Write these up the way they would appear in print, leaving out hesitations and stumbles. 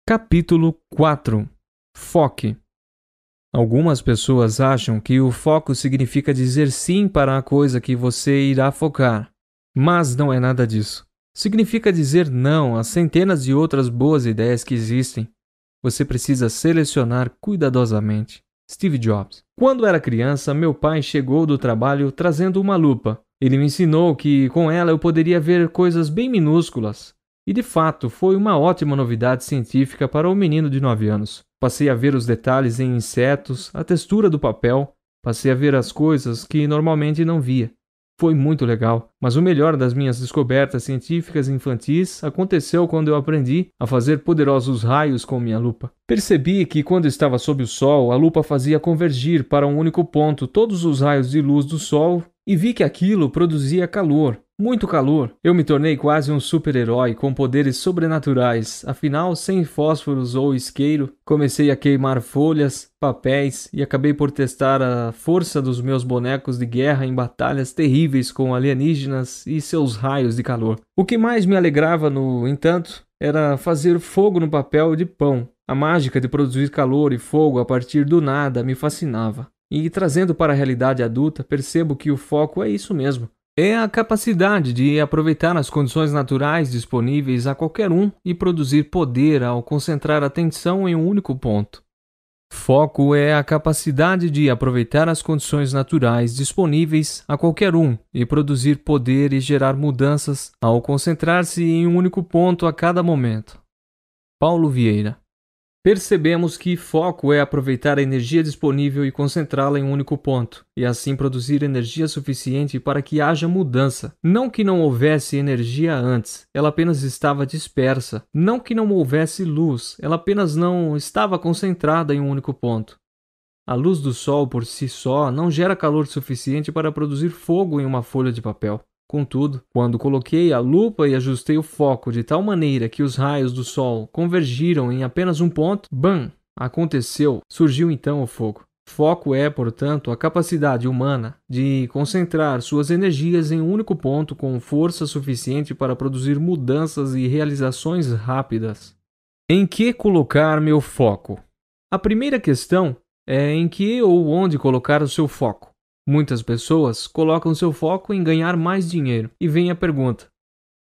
Capítulo 4. Foque. Algumas pessoas acham que o foco significa dizer sim para a coisa que você irá focar, mas não é nada disso. Significa dizer não a centenas de outras boas ideias que existem. Você precisa selecionar cuidadosamente. Steve Jobs. Quando era criança, meu pai chegou do trabalho trazendo uma lupa. Ele me ensinou que com ela eu poderia ver coisas bem minúsculas. E de fato, foi uma ótima novidade científica para um menino de 9 anos. Passei a ver os detalhes em insetos, a textura do papel, passei a ver as coisas que normalmente não via. Foi muito legal, mas o melhor das minhas descobertas científicas infantis aconteceu quando eu aprendi a fazer poderosos raios com minha lupa. Percebi que quando estava sob o sol, a lupa fazia convergir para um único ponto todos os raios de luz do sol e vi que aquilo produzia calor. Muito calor. Eu me tornei quase um super-herói com poderes sobrenaturais. Afinal, sem fósforos ou isqueiro, comecei a queimar folhas, papéis e acabei por testar a força dos meus bonecos de guerra em batalhas terríveis com alienígenas e seus raios de calor. O que mais me alegrava, no entanto, era fazer fogo no papel de pão. A mágica de produzir calor e fogo a partir do nada me fascinava. E trazendo para a realidade adulta, percebo que o foco é isso mesmo. É a capacidade de aproveitar as condições naturais disponíveis a qualquer um e produzir poder ao concentrar atenção em um único ponto. Foco é a capacidade de aproveitar as condições naturais disponíveis a qualquer um e produzir poder e gerar mudanças ao concentrar-se em um único ponto a cada momento. Paulo Vieira. Percebemos que foco é aproveitar a energia disponível e concentrá-la em um único ponto, e assim produzir energia suficiente para que haja mudança. Não que não houvesse energia antes, ela apenas estava dispersa. Não que não houvesse luz, ela apenas não estava concentrada em um único ponto. A luz do sol por si só não gera calor suficiente para produzir fogo em uma folha de papel. Contudo, quando coloquei a lupa e ajustei o foco de tal maneira que os raios do sol convergiram em apenas um ponto, bam! Aconteceu, surgiu então o fogo. Foco é, portanto, a capacidade humana de concentrar suas energias em um único ponto com força suficiente para produzir mudanças e realizações rápidas. Em que colocar meu foco? A primeira questão é em que ou onde colocar o seu foco. Muitas pessoas colocam seu foco em ganhar mais dinheiro. E vem a pergunta: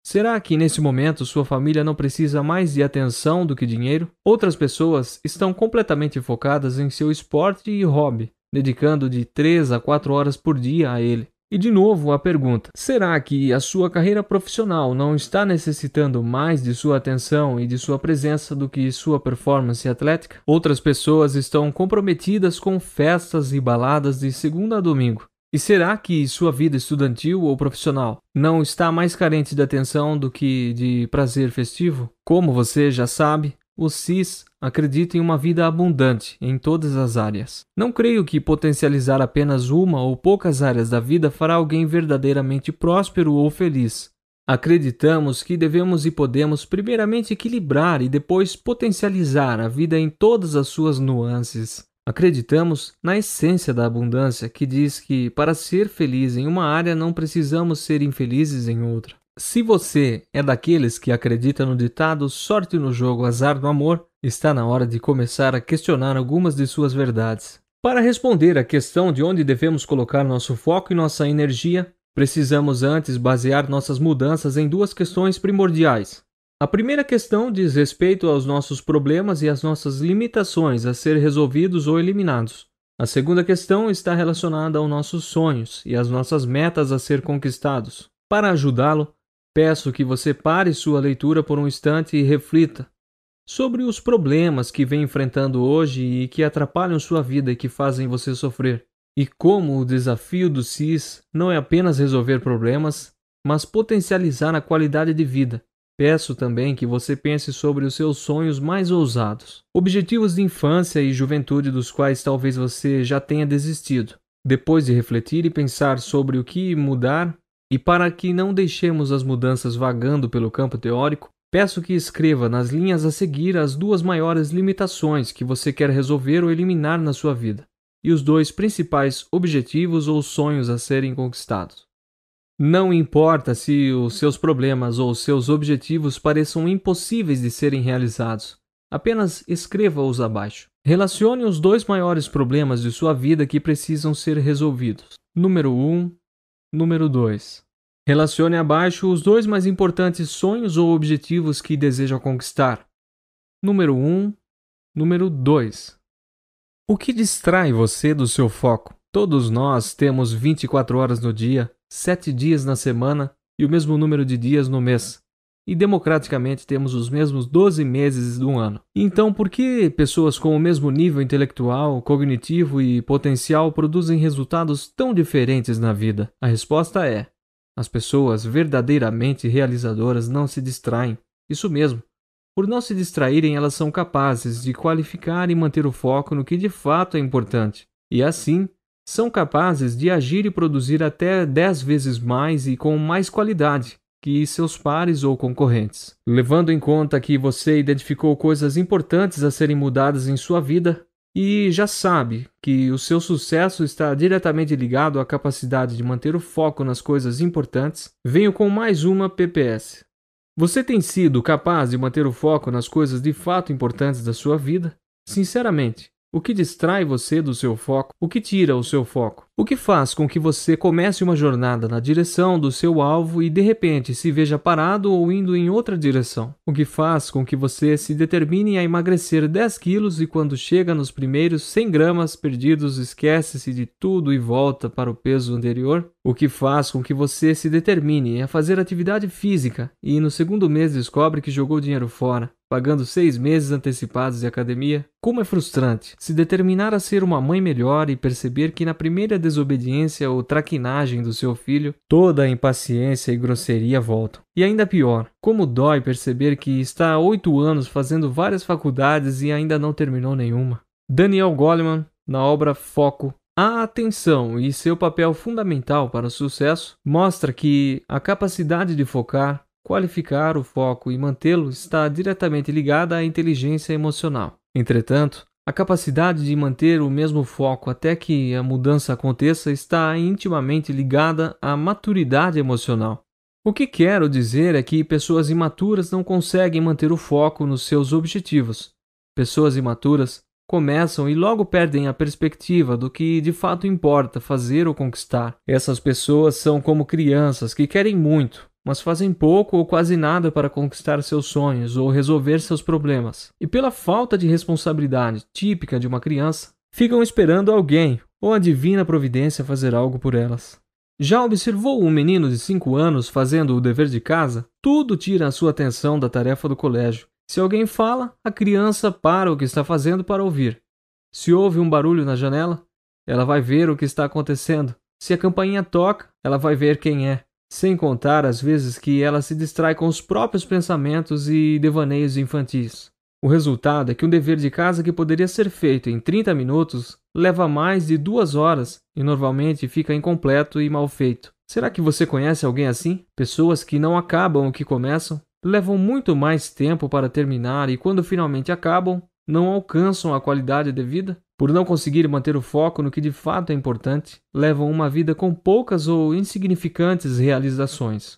será que nesse momento sua família não precisa mais de atenção do que dinheiro? Outras pessoas estão completamente focadas em seu esporte e hobby, dedicando de 3 a 4 horas por dia a ele. E de novo a pergunta: será que a sua carreira profissional não está necessitando mais de sua atenção e de sua presença do que sua performance atlética? Outras pessoas estão comprometidas com festas e baladas de segunda a domingo. E será que sua vida estudantil ou profissional não está mais carente de atenção do que de prazer festivo? Como você já sabe, o CIS acredita em uma vida abundante em todas as áreas. Não creio que potencializar apenas uma ou poucas áreas da vida fará alguém verdadeiramente próspero ou feliz. Acreditamos que devemos e podemos primeiramente equilibrar e depois potencializar a vida em todas as suas nuances. Acreditamos na essência da abundância, que diz que para ser feliz em uma área não precisamos ser infelizes em outra. Se você é daqueles que acredita no ditado sorte no jogo, azar no amor, está na hora de começar a questionar algumas de suas verdades. Para responder à questão de onde devemos colocar nosso foco e nossa energia, precisamos antes basear nossas mudanças em duas questões primordiais. A primeira questão diz respeito aos nossos problemas e às nossas limitações a ser resolvidos ou eliminados. A segunda questão está relacionada aos nossos sonhos e às nossas metas a ser conquistados. Para ajudá-lo, peço que você pare sua leitura por um instante e reflita sobre os problemas que vem enfrentando hoje e que atrapalham sua vida e que fazem você sofrer. E como o desafio do CIS não é apenas resolver problemas, mas potencializar a qualidade de vida. Peço também que você pense sobre os seus sonhos mais ousados, objetivos de infância e juventude dos quais talvez você já tenha desistido. Depois de refletir e pensar sobre o que mudar, e para que não deixemos as mudanças vagando pelo campo teórico, peço que escreva nas linhas a seguir as duas maiores limitações que você quer resolver ou eliminar na sua vida, e os dois principais objetivos ou sonhos a serem conquistados. Não importa se os seus problemas ou seus objetivos pareçam impossíveis de serem realizados. Apenas escreva-os abaixo. Relacione os 2 maiores problemas de sua vida que precisam ser resolvidos. Número 1, número 2. Relacione abaixo os 2 mais importantes sonhos ou objetivos que deseja conquistar. Número 1, número 2. O que distrai você do seu foco? Todos nós temos 24 horas no dia, 7 dias na semana e o mesmo número de dias no mês. E democraticamente temos os mesmos 12 meses do ano. Então, por que pessoas com o mesmo nível intelectual, cognitivo e potencial produzem resultados tão diferentes na vida? A resposta é: as pessoas verdadeiramente realizadoras não se distraem. Isso mesmo. Por não se distraírem, elas são capazes de qualificar e manter o foco no que de fato é importante. E assim, são capazes de agir e produzir até 10 vezes mais e com mais qualidade que seus pares ou concorrentes. Levando em conta que você identificou coisas importantes a serem mudadas em sua vida e já sabe que o seu sucesso está diretamente ligado à capacidade de manter o foco nas coisas importantes, venho com mais uma PPS. Você tem sido capaz de manter o foco nas coisas de fato importantes da sua vida? Sinceramente, o que distrai você do seu foco? O que tira o seu foco? O que faz com que você comece uma jornada na direção do seu alvo e de repente se veja parado ou indo em outra direção? O que faz com que você se determine a emagrecer 10 quilos e quando chega nos primeiros 100 gramas perdidos esquece-se de tudo e volta para o peso anterior? O que faz com que você se determine a fazer atividade física e no segundo mês descobre que jogou dinheiro fora, pagando 6 meses antecipados de academia? Como é frustrante se determinar a ser uma mãe melhor e perceber que na primeira desobediência ou traquinagem do seu filho, toda a impaciência e grosseria voltam. E ainda pior, como dói perceber que está há 8 anos fazendo várias faculdades e ainda não terminou nenhuma. Daniel Goleman, na obra Foco, a atenção e seu papel fundamental para o sucesso, mostra que a capacidade de focar, qualificar o foco e mantê-lo está diretamente ligada à inteligência emocional. Entretanto, a capacidade de manter o mesmo foco até que a mudança aconteça está intimamente ligada à maturidade emocional. O que quero dizer é que pessoas imaturas não conseguem manter o foco nos seus objetivos. Pessoas imaturas começam e logo perdem a perspectiva do que de fato importa fazer ou conquistar. Essas pessoas são como crianças que querem muito, mas fazem pouco ou quase nada para conquistar seus sonhos ou resolver seus problemas. E pela falta de responsabilidade típica de uma criança, ficam esperando alguém ou a divina providência fazer algo por elas. Já observou um menino de 5 anos fazendo o dever de casa? Tudo tira a sua atenção da tarefa do colégio. Se alguém fala, a criança para o que está fazendo para ouvir. Se ouve um barulho na janela, ela vai ver o que está acontecendo. Se a campainha toca, ela vai ver quem é. Sem contar as vezes que ela se distrai com os próprios pensamentos e devaneios infantis. O resultado é que um dever de casa que poderia ser feito em 30 minutos leva mais de 2 horas e normalmente fica incompleto e mal feito. Será que você conhece alguém assim? Pessoas que não acabam o que começam, levam muito mais tempo para terminar e quando finalmente acabam, não alcançam a qualidade devida? Por não conseguir manter o foco no que de fato é importante, levam uma vida com poucas ou insignificantes realizações.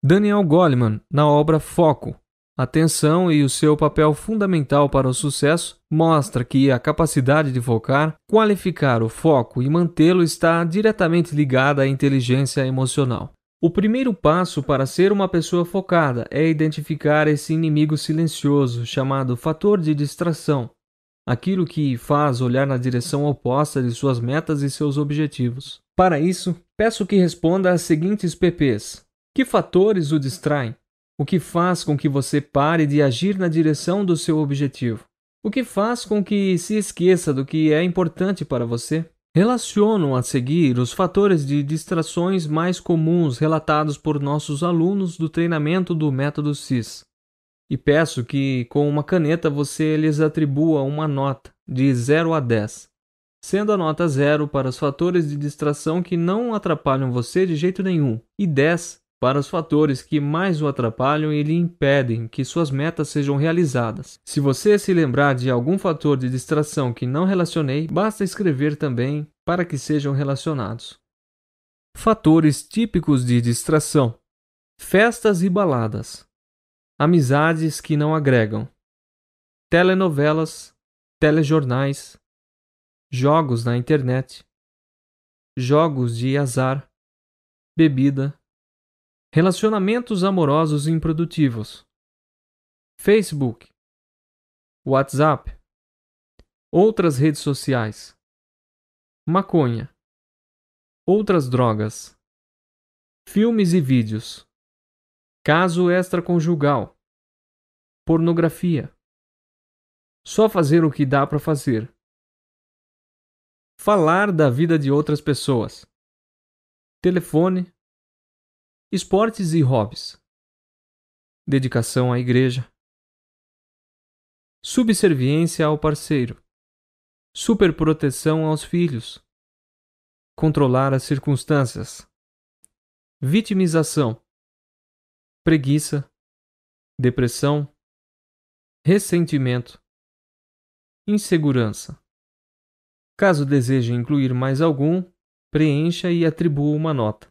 Daniel Goleman, na obra Foco, Atenção e o seu papel fundamental para o sucesso, mostra que a capacidade de focar, qualificar o foco e mantê-lo está diretamente ligada à inteligência emocional. O primeiro passo para ser uma pessoa focada é identificar esse inimigo silencioso chamado fator de distração, aquilo que faz olhar na direção oposta de suas metas e seus objetivos. Para isso, peço que responda às seguintes PPs. Que fatores o distraem? O que faz com que você pare de agir na direção do seu objetivo? O que faz com que se esqueça do que é importante para você? Relaciono a seguir os fatores de distrações mais comuns relatados por nossos alunos do treinamento do método CIS. E peço que, com uma caneta, você lhes atribua uma nota de 0 a 10, sendo a nota 0 para os fatores de distração que não atrapalham você de jeito nenhum, e 10 para os fatores que mais o atrapalham e lhe impedem que suas metas sejam realizadas. Se você se lembrar de algum fator de distração que não relacionei, basta escrever também para que sejam relacionados. Fatores típicos de distração: festas e baladas, amizades que não agregam, telenovelas, telejornais, jogos na internet, jogos de azar, bebida, relacionamentos amorosos improdutivos, Facebook, WhatsApp, outras redes sociais, maconha, outras drogas, filmes e vídeos, caso extraconjugal, pornografia, só fazer o que dá para fazer, falar da vida de outras pessoas, telefone, esportes e hobbies, dedicação à igreja, subserviência ao parceiro, superproteção aos filhos, controlar as circunstâncias, vitimização, preguiça, depressão, ressentimento, insegurança. Caso deseje incluir mais algum, preencha e atribua uma nota.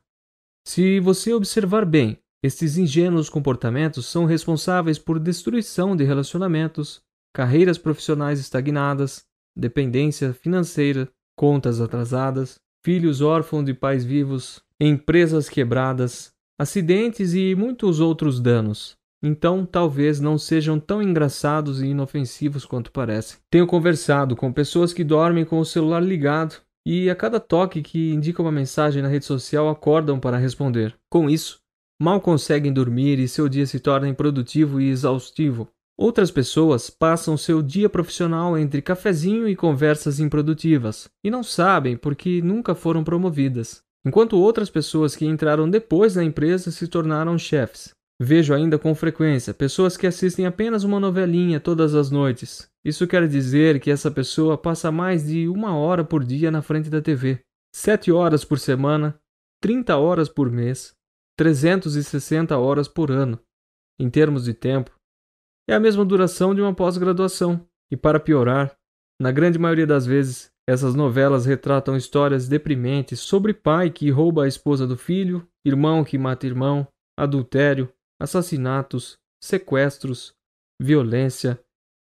Se você observar bem, estes ingênuos comportamentos são responsáveis por destruição de relacionamentos, carreiras profissionais estagnadas, dependência financeira, contas atrasadas, filhos órfãos de pais vivos, empresas quebradas, acidentes e muitos outros danos. Então, talvez não sejam tão engraçados e inofensivos quanto parecem. Tenho conversado com pessoas que dormem com o celular ligado e a cada toque que indica uma mensagem na rede social acordam para responder. Com isso, mal conseguem dormir e seu dia se torna improdutivo e exaustivo. Outras pessoas passam seu dia profissional entre cafezinho e conversas improdutivas e não sabem porque nunca foram promovidas, enquanto outras pessoas que entraram depois na empresa se tornaram chefes. Vejo ainda com frequência pessoas que assistem apenas uma novelinha todas as noites. Isso quer dizer que essa pessoa passa mais de 1 hora por dia na frente da TV, 7 horas por semana, 30 horas por mês, 360 horas por ano. Em termos de tempo, é a mesma duração de uma pós-graduação. E para piorar, na grande maioria das vezes, essas novelas retratam histórias deprimentes sobre pai que rouba a esposa do filho, irmão que mata irmão, adultério, assassinatos, sequestros, violência,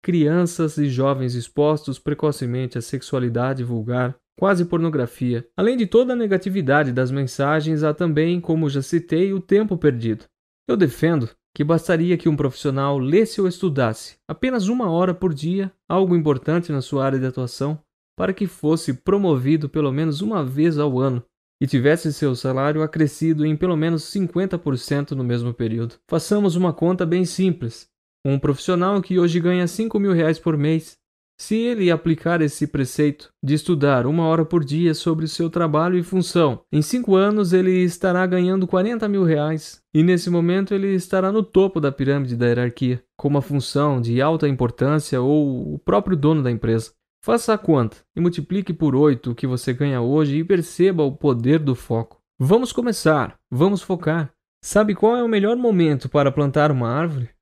crianças e jovens expostos precocemente à sexualidade vulgar, quase pornografia. Além de toda a negatividade das mensagens, há também, como já citei, o tempo perdido. Eu defendo que bastaria que um profissional lesse ou estudasse apenas 1 hora por dia, algo importante na sua área de atuação, para que fosse promovido pelo menos uma vez ao ano e tivesse seu salário acrescido em pelo menos 50% no mesmo período. Façamos uma conta bem simples. Um profissional que hoje ganha R$ 5.000 por mês, se ele aplicar esse preceito de estudar 1 hora por dia sobre seu trabalho e função, em 5 anos ele estará ganhando R$ 40.000 e nesse momento ele estará no topo da pirâmide da hierarquia, com uma função de alta importância ou o próprio dono da empresa. Faça a conta e multiplique por 8 o que você ganha hoje e perceba o poder do foco. Vamos começar, vamos focar. Sabe qual é o melhor momento para plantar uma árvore?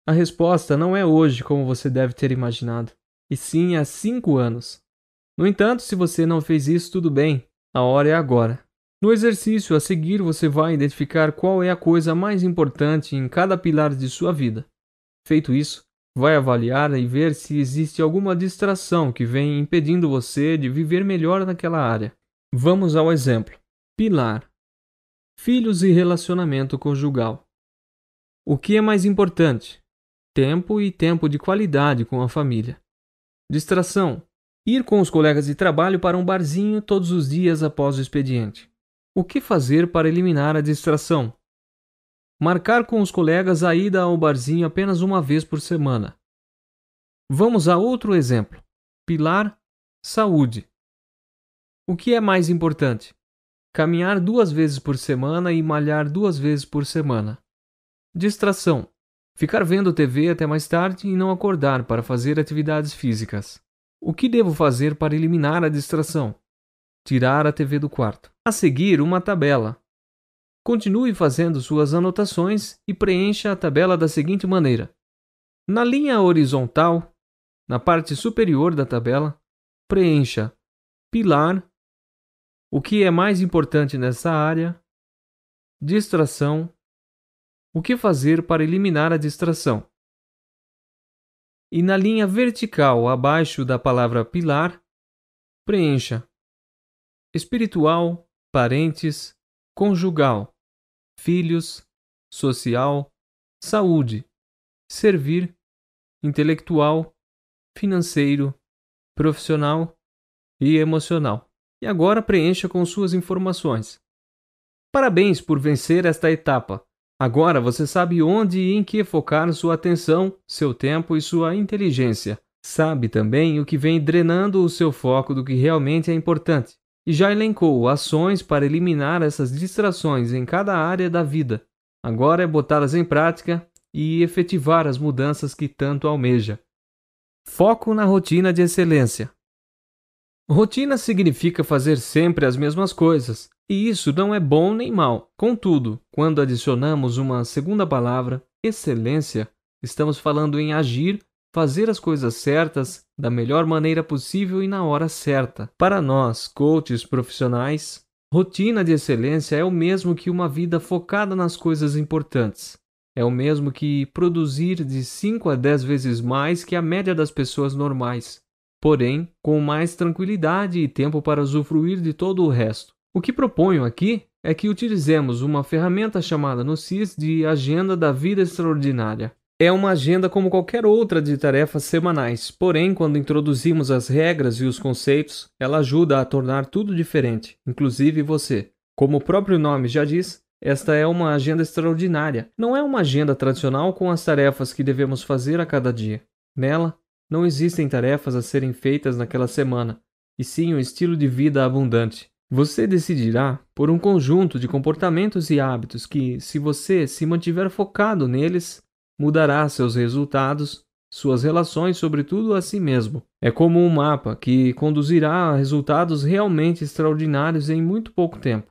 A resposta não é hoje, como você deve ter imaginado, e sim há 5 anos. No entanto, se você não fez isso, tudo bem, a hora é agora. No exercício a seguir, você vai identificar qual é a coisa mais importante em cada pilar de sua vida. Feito isso, vai avaliar e ver se existe alguma distração que vem impedindo você de viver melhor naquela área. Vamos ao exemplo. Pilar: filhos e relacionamento conjugal. O que é mais importante? Tempo e tempo de qualidade com a família. Distração: ir com os colegas de trabalho para um barzinho todos os dias após o expediente. O que fazer para eliminar a distração? Marcar com os colegas a ida ao barzinho apenas uma vez por semana. Vamos a outro exemplo. Pilar: saúde. O que é mais importante? Caminhar 2 vezes por semana e malhar 2 vezes por semana. Distração: ficar vendo TV até mais tarde e não acordar para fazer atividades físicas. O que devo fazer para eliminar a distração? Tirar a TV do quarto. A seguir, uma tabela. Continue fazendo suas anotações e preencha a tabela da seguinte maneira. Na linha horizontal, na parte superior da tabela, preencha pilar, o que é mais importante nessa área, distração, o que fazer para eliminar a distração. e na linha vertical abaixo da palavra pilar, preencha espiritual, parentes, conjugal, filhos, social, saúde, servir, intelectual, financeiro, profissional e emocional. E agora preencha com suas informações. Parabéns por vencer esta etapa. Agora você sabe onde e em que focar sua atenção, seu tempo e sua inteligência. Sabe também o que vem drenando o seu foco do que realmente é importante. E já elencou ações para eliminar essas distrações em cada área da vida. Agora é botá-las em prática e efetivar as mudanças que tanto almeja. Foco na rotina de excelência. Rotina significa fazer sempre as mesmas coisas, e isso não é bom nem mal. Contudo, quando adicionamos uma segunda palavra, excelência, estamos falando em agir, fazer as coisas certas da melhor maneira possível e na hora certa. Para nós, coaches profissionais, rotina de excelência é o mesmo que uma vida focada nas coisas importantes. É o mesmo que produzir de 5 a 10 vezes mais que a média das pessoas normais, porém com mais tranquilidade e tempo para usufruir de todo o resto. O que proponho aqui é que utilizemos uma ferramenta chamada no CIS de Agenda da Vida Extraordinária. É uma agenda como qualquer outra de tarefas semanais, porém, quando introduzimos as regras e os conceitos, ela ajuda a tornar tudo diferente, inclusive você. Como o próprio nome já diz, esta é uma agenda extraordinária. Não é uma agenda tradicional com as tarefas que devemos fazer a cada dia. Nela, não existem tarefas a serem feitas naquela semana, e sim um estilo de vida abundante. Você decidirá por um conjunto de comportamentos e hábitos que, se você se mantiver focado neles, mudará seus resultados, suas relações, sobretudo a si mesmo. É como um mapa que conduzirá a resultados realmente extraordinários em muito pouco tempo.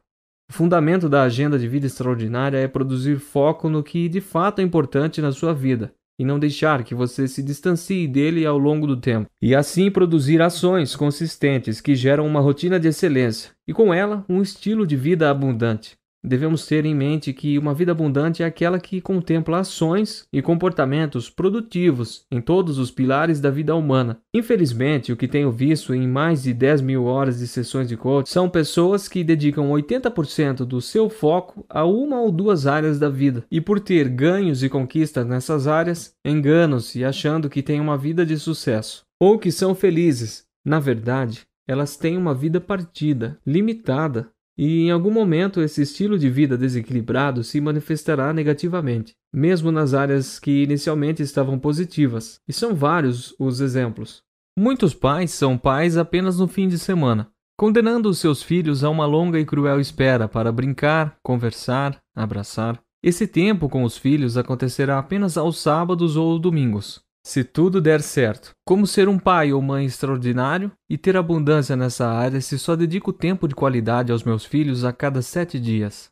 O fundamento da agenda de vida extraordinária é produzir foco no que de fato é importante na sua vida e não deixar que você se distancie dele ao longo do tempo. E assim produzir ações consistentes que geram uma rotina de excelência e com ela um estilo de vida abundante. Devemos ter em mente que uma vida abundante é aquela que contempla ações e comportamentos produtivos em todos os pilares da vida humana. Infelizmente, o que tenho visto em mais de 10.000 horas de sessões de coaching são pessoas que dedicam 80% do seu foco a uma ou duas áreas da vida. E por ter ganhos e conquistas nessas áreas, enganam-se achando que têm uma vida de sucesso ou que são felizes. Na verdade, elas têm uma vida partida, limitada. E em algum momento esse estilo de vida desequilibrado se manifestará negativamente, mesmo nas áreas que inicialmente estavam positivas. E são vários os exemplos. Muitos pais são pais apenas no fim de semana, condenando os seus filhos a uma longa e cruel espera para brincar, conversar, abraçar. Esse tempo com os filhos acontecerá apenas aos sábados ou domingos. Se tudo der certo, como ser um pai ou mãe extraordinário e ter abundância nessa área se só dedico tempo de qualidade aos meus filhos a cada 7 dias?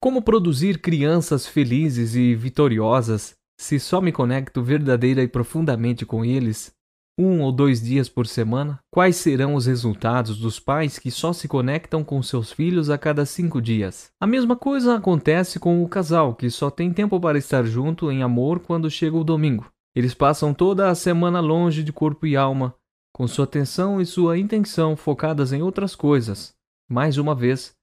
Como produzir crianças felizes e vitoriosas se só me conecto verdadeira e profundamente com eles 1 ou 2 dias por semana? Quais serão os resultados dos pais que só se conectam com seus filhos a cada 5 dias? A mesma coisa acontece com o casal que só tem tempo para estar junto em amor quando chega o domingo. Eles passam toda a semana longe de corpo e alma, com sua atenção e sua intenção focadas em outras coisas. Mais uma vez,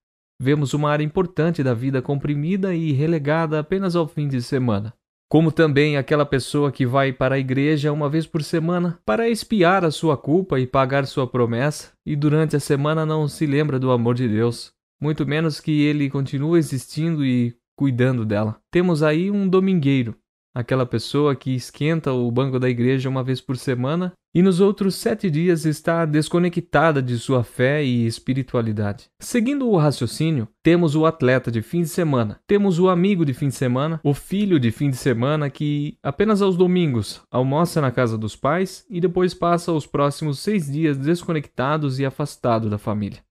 vemos uma área importante da vida comprimida e relegada apenas ao fim de semana. Como também aquela pessoa que vai para a igreja uma vez por semana para expiar a sua culpa e pagar sua promessa, e durante a semana não se lembra do amor de Deus, muito menos que ele continua existindo e cuidando dela. Temos aí um domingueiro. Aquela pessoa que esquenta o banco da igreja uma vez por semana e nos outros 7 dias está desconectada de sua fé e espiritualidade. Seguindo o raciocínio, temos o atleta de fim de semana, temos o amigo de fim de semana, o filho de fim de semana que apenas aos domingos almoça na casa dos pais e depois passa os próximos 6 dias desconectados e afastado da família.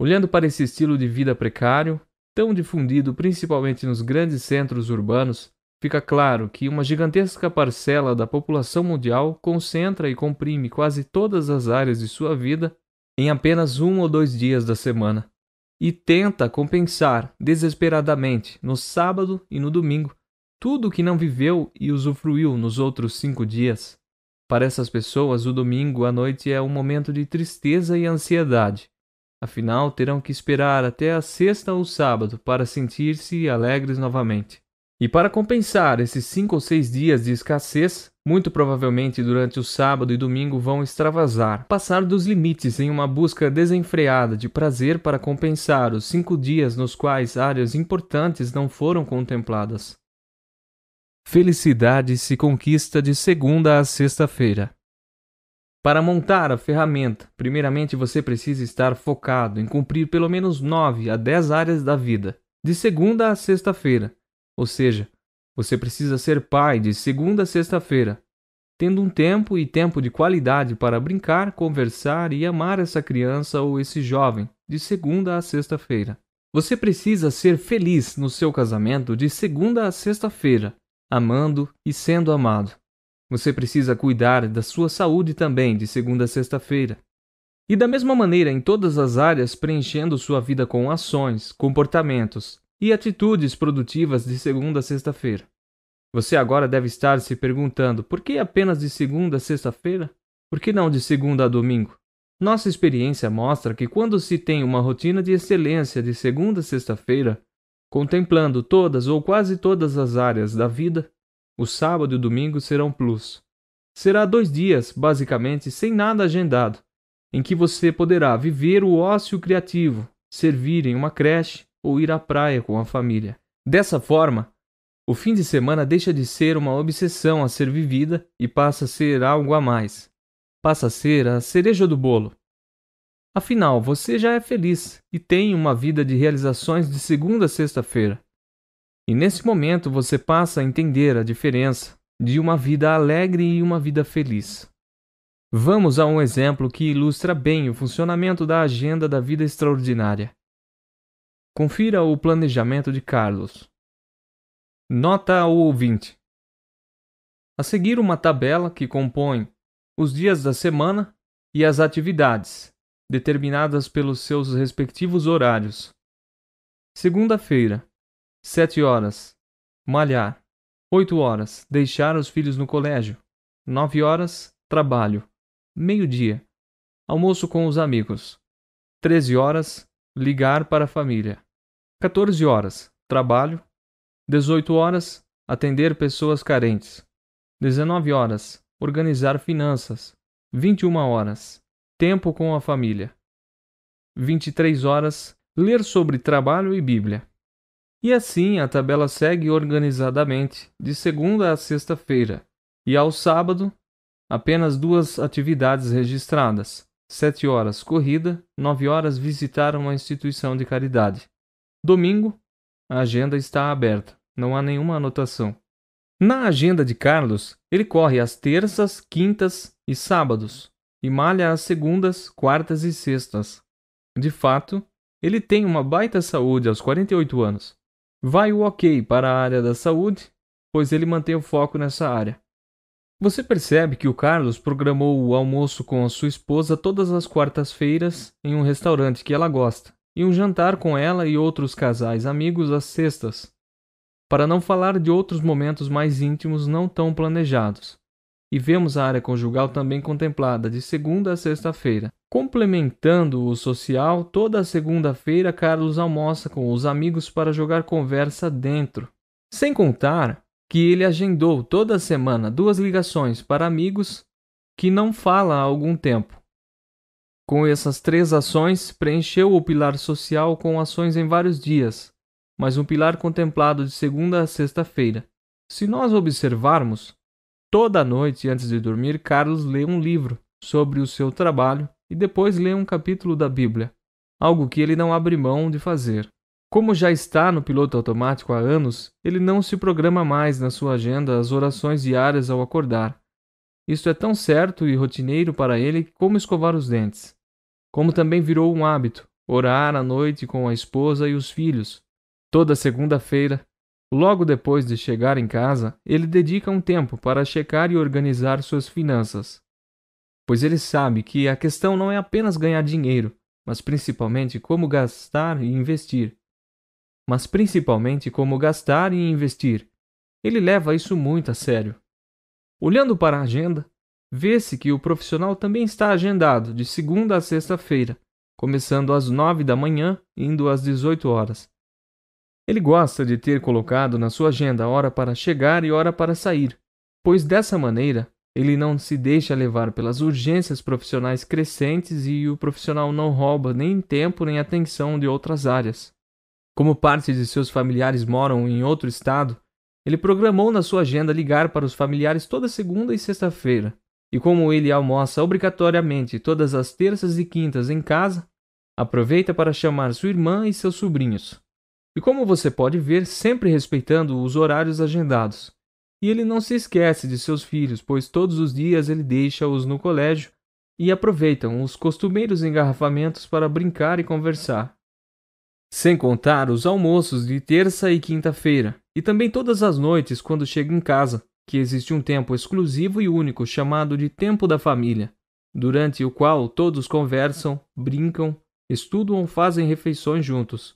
Olhando para esse estilo de vida precário, tão difundido principalmente nos grandes centros urbanos, fica claro que uma gigantesca parcela da população mundial concentra e comprime quase todas as áreas de sua vida em apenas 1 ou 2 dias da semana e tenta compensar desesperadamente no sábado e no domingo tudo o que não viveu e usufruiu nos outros 5 dias. Para essas pessoas, o domingo à noite é um momento de tristeza e ansiedade. Afinal, terão que esperar até a sexta ou sábado para sentir-se alegres novamente. E para compensar esses 5 ou 6 dias de escassez, muito provavelmente durante o sábado e domingo vão extravasar, passar dos limites em uma busca desenfreada de prazer para compensar os 5 dias nos quais áreas importantes não foram contempladas. Felicidade se conquista de segunda a sexta-feira. Para montar a ferramenta, primeiramente você precisa estar focado em cumprir pelo menos 9 a 10 áreas da vida, de segunda a sexta-feira. Ou seja, você precisa ser pai de segunda a sexta-feira, tendo um tempo e tempo de qualidade para brincar, conversar e amar essa criança ou esse jovem, de segunda a sexta-feira. Você precisa ser feliz no seu casamento de segunda a sexta-feira, amando e sendo amado. Você precisa cuidar da sua saúde também de segunda a sexta-feira. E da mesma maneira em todas as áreas, preenchendo sua vida com ações, comportamentos e atitudes produtivas de segunda a sexta-feira. Você agora deve estar se perguntando: por que apenas de segunda a sexta-feira? Por que não de segunda a domingo? Nossa experiência mostra que quando se tem uma rotina de excelência de segunda a sexta-feira, contemplando todas ou quase todas as áreas da vida, o sábado e o domingo serão plus. Será 2 dias, basicamente, sem nada agendado, em que você poderá viver o ócio criativo, servir em uma creche ou ir à praia com a família. Dessa forma, o fim de semana deixa de ser uma obsessão a ser vivida e passa a ser algo a mais. Passa a ser a cereja do bolo. Afinal, você já é feliz e tem uma vida de realizações de segunda a sexta-feira. E nesse momento você passa a entender a diferença de uma vida alegre e uma vida feliz. Vamos a um exemplo que ilustra bem o funcionamento da agenda da vida extraordinária. Confira o planejamento de Carlos. Nota ao ouvinte. A seguir uma tabela que compõe os dias da semana e as atividades, determinadas pelos seus respectivos horários. Segunda-feira, 7 horas, malhar. 8 horas, deixar os filhos no colégio. 9 horas, trabalho. Meio-dia, almoço com os amigos. 13 horas, ligar para a família. 14 horas, trabalho. 18 horas, atender pessoas carentes. 19 horas, organizar finanças. 21 horas, tempo com a família. 23 horas, ler sobre trabalho e Bíblia. E assim a tabela segue organizadamente, de segunda a sexta-feira. E ao sábado, apenas 2 atividades registradas. 7 horas, corrida. 9 horas, visitar uma instituição de caridade. Domingo, a agenda está aberta. Não há nenhuma anotação. Na agenda de Carlos, ele corre às terças, quintas e sábados, e malha às segundas, quartas e sextas. De fato, ele tem uma baita saúde aos 48 anos. Vai o ok para a área da saúde, pois ele mantém o foco nessa área. Você percebe que o Carlos programou o almoço com a sua esposa todas as quartas-feiras em um restaurante que ela gosta, e um jantar com ela e outros casais amigos às sextas. Para não falar de outros momentos mais íntimos não tão planejados. E vemos a área conjugal também contemplada de segunda a sexta-feira. Complementando o social, toda segunda-feira Carlos almoça com os amigos para jogar conversa dentro. Sem contar que ele agendou toda semana 2 ligações para amigos que não fala há algum tempo. Com essas 3 ações, preencheu o pilar social com ações em vários dias, mas um pilar contemplado de segunda a sexta-feira. Se nós observarmos, toda noite antes de dormir, Carlos lê um livro sobre o seu trabalho e depois lê um capítulo da Bíblia, algo que ele não abre mão de fazer. Como já está no piloto automático há anos, ele não se programa mais na sua agenda as orações diárias ao acordar. Isto é tão certo e rotineiro para ele como escovar os dentes. Como também virou um hábito, orar à noite com a esposa e os filhos. Toda segunda-feira, logo depois de chegar em casa, ele dedica um tempo para checar e organizar suas finanças. Pois ele sabe que a questão não é apenas ganhar dinheiro, mas principalmente como gastar e investir. Ele leva isso muito a sério. Olhando para a agenda, vê-se que o profissional também está agendado de segunda a sexta-feira, começando às 9 da manhã e indo às 18 horas. Ele gosta de ter colocado na sua agenda hora para chegar e hora para sair, pois dessa maneira ele não se deixa levar pelas urgências profissionais crescentes e o profissional não rouba nem tempo nem atenção de outras áreas. Como parte de seus familiares moram em outro estado, ele programou na sua agenda ligar para os familiares toda segunda e sexta-feira. E como ele almoça obrigatoriamente todas as terças e quintas em casa, aproveita para chamar sua irmã e seus sobrinhos. E como você pode ver, sempre respeitando os horários agendados. E ele não se esquece de seus filhos, pois todos os dias ele deixa-os no colégio e aproveitam os costumeiros engarrafamentos para brincar e conversar. Sem contar os almoços de terça e quinta-feira, e também todas as noites quando chega em casa, que existe um tempo exclusivo e único chamado de tempo da família, durante o qual todos conversam, brincam, estudam ou fazem refeições juntos.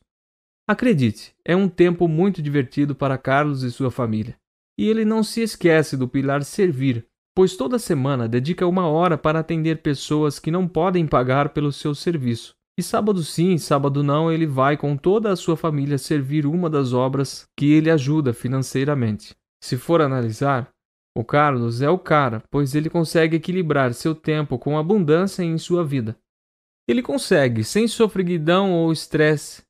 Acredite, é um tempo muito divertido para Carlos e sua família. E ele não se esquece do pilar servir, pois toda semana dedica 1 hora para atender pessoas que não podem pagar pelo seu serviço. E sábado sim, sábado não, ele vai com toda a sua família servir uma das obras que ele ajuda financeiramente. Se for analisar, o Carlos é o cara, pois ele consegue equilibrar seu tempo com abundância em sua vida. Ele consegue, sem sofreguidão ou estresse,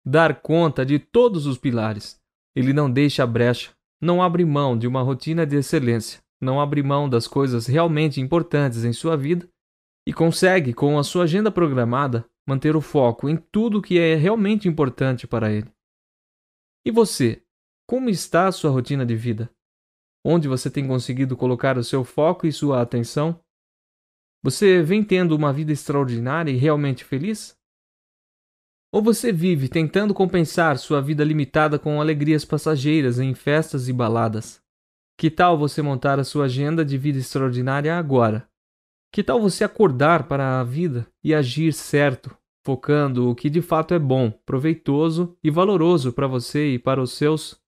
dar conta de todos os pilares. Ele não deixa brecha, não abre mão de uma rotina de excelência, não abre mão das coisas realmente importantes em sua vida e consegue, com a sua agenda programada, manter o foco em tudo que é realmente importante para ele. E você? Como está a sua rotina de vida? Onde você tem conseguido colocar o seu foco e sua atenção? Você vem tendo uma vida extraordinária e realmente feliz? Ou você vive tentando compensar sua vida limitada com alegrias passageiras em festas e baladas? Que tal você montar a sua agenda de vida extraordinária agora? Que tal você acordar para a vida e agir certo, focando o que de fato é bom, proveitoso e valoroso para você e para os seus?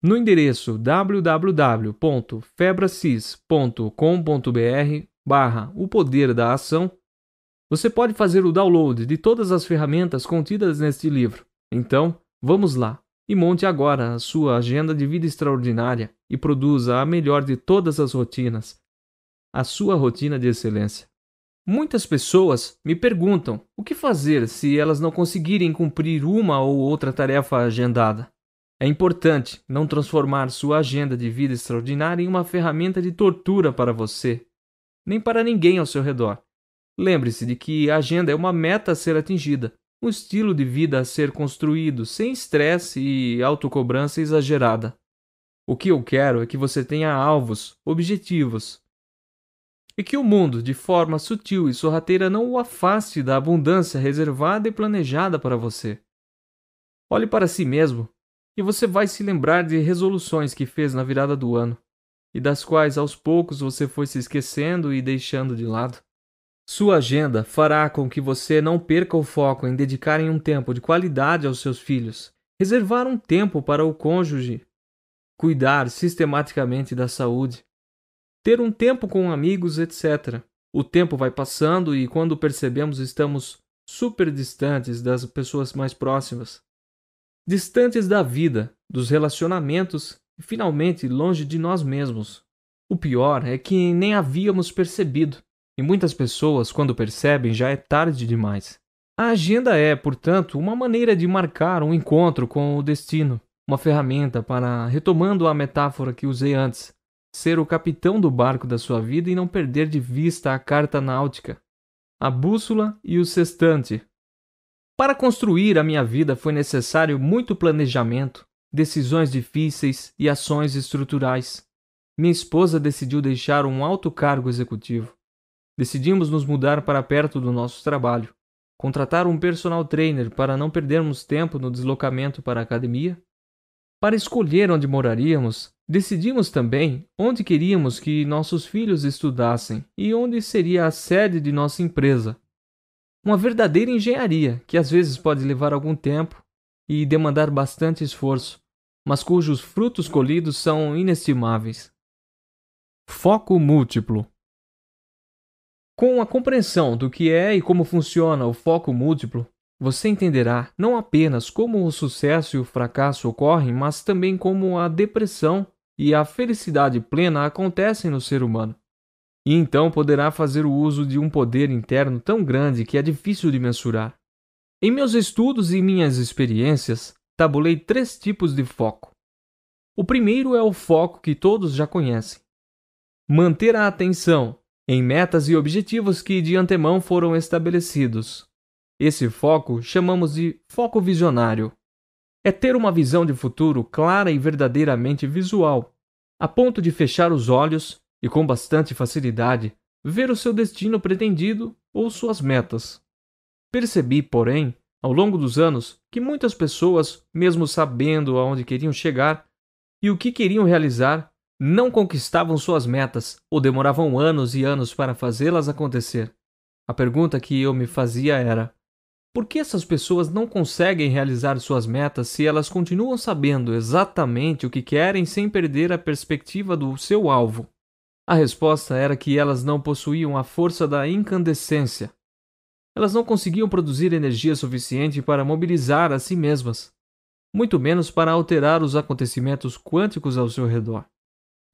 No endereço www.febracis.com.br/o poder da ação, você pode fazer o download de todas as ferramentas contidas neste livro. Então, vamos lá e monte agora a sua agenda de vida extraordinária e produza a melhor de todas as rotinas, a sua rotina de excelência. Muitas pessoas me perguntam o que fazer se elas não conseguirem cumprir uma ou outra tarefa agendada. É importante não transformar sua agenda de vida extraordinária em uma ferramenta de tortura para você, nem para ninguém ao seu redor. Lembre-se de que a agenda é uma meta a ser atingida, um estilo de vida a ser construído sem estresse e autocobrança exagerada. O que eu quero é que você tenha alvos, objetivos, e que o mundo, de forma sutil e sorrateira, não o afaste da abundância reservada e planejada para você. Olhe para si mesmo e você vai se lembrar de resoluções que fez na virada do ano e das quais aos poucos você foi se esquecendo e deixando de lado. Sua agenda fará com que você não perca o foco em dedicar um tempo de qualidade aos seus filhos, reservar um tempo para o cônjuge, cuidar sistematicamente da saúde, ter um tempo com amigos, etc. O tempo vai passando e quando percebemos estamos super distantes das pessoas mais próximas, distantes da vida, dos relacionamentos e finalmente longe de nós mesmos. O pior é que nem havíamos percebido. E muitas pessoas, quando percebem, já é tarde demais. A agenda é, portanto, uma maneira de marcar um encontro com o destino, uma ferramenta para, retomando a metáfora que usei antes, ser o capitão do barco da sua vida e não perder de vista a carta náutica, a bússola e o sextante. Para construir a minha vida foi necessário muito planejamento, decisões difíceis e ações estruturais. Minha esposa decidiu deixar um alto cargo executivo. Decidimos nos mudar para perto do nosso trabalho, contratar um personal trainer para não perdermos tempo no deslocamento para a academia. Para escolher onde moraríamos, decidimos também onde queríamos que nossos filhos estudassem e onde seria a sede de nossa empresa. Uma verdadeira engenharia que às vezes pode levar algum tempo e demandar bastante esforço, mas cujos frutos colhidos são inestimáveis. Foco múltiplo. Com a compreensão do que é e como funciona o foco múltiplo, você entenderá não apenas como o sucesso e o fracasso ocorrem, mas também como a depressão e a felicidade plena acontecem no ser humano. E então poderá fazer o uso de um poder interno tão grande que é difícil de mensurar. Em meus estudos e minhas experiências, tabulei 3 tipos de foco. O primeiro é o foco que todos já conhecem. Manter a atenção em metas e objetivos que de antemão foram estabelecidos. Esse foco chamamos de foco visionário. É ter uma visão de futuro clara e verdadeiramente visual, a ponto de fechar os olhos e, com bastante facilidade, ver o seu destino pretendido ou suas metas. Percebi, porém, ao longo dos anos, que muitas pessoas, mesmo sabendo aonde queriam chegar e o que queriam realizar, não conquistavam suas metas ou demoravam anos e anos para fazê-las acontecer. A pergunta que eu me fazia era: por que essas pessoas não conseguem realizar suas metas se elas continuam sabendo exatamente o que querem sem perder a perspectiva do seu alvo? A resposta era que elas não possuíam a força da incandescência. Elas não conseguiam produzir energia suficiente para mobilizar a si mesmas, muito menos para alterar os acontecimentos quânticos ao seu redor.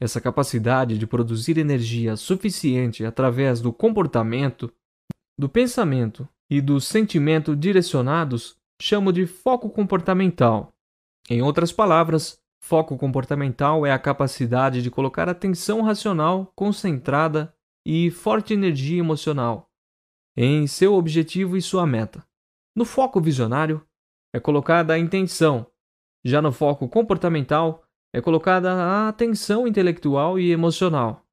Essa capacidade de produzir energia suficiente através do comportamento, do pensamento e do sentimento direcionados chamo de foco comportamental. Em outras palavras, foco comportamental é a capacidade de colocar atenção racional, concentrada e forte energia emocional em seu objetivo e sua meta. No foco visionário, é colocada a intenção. Já no foco comportamental, é colocada a atenção intelectual e emocional.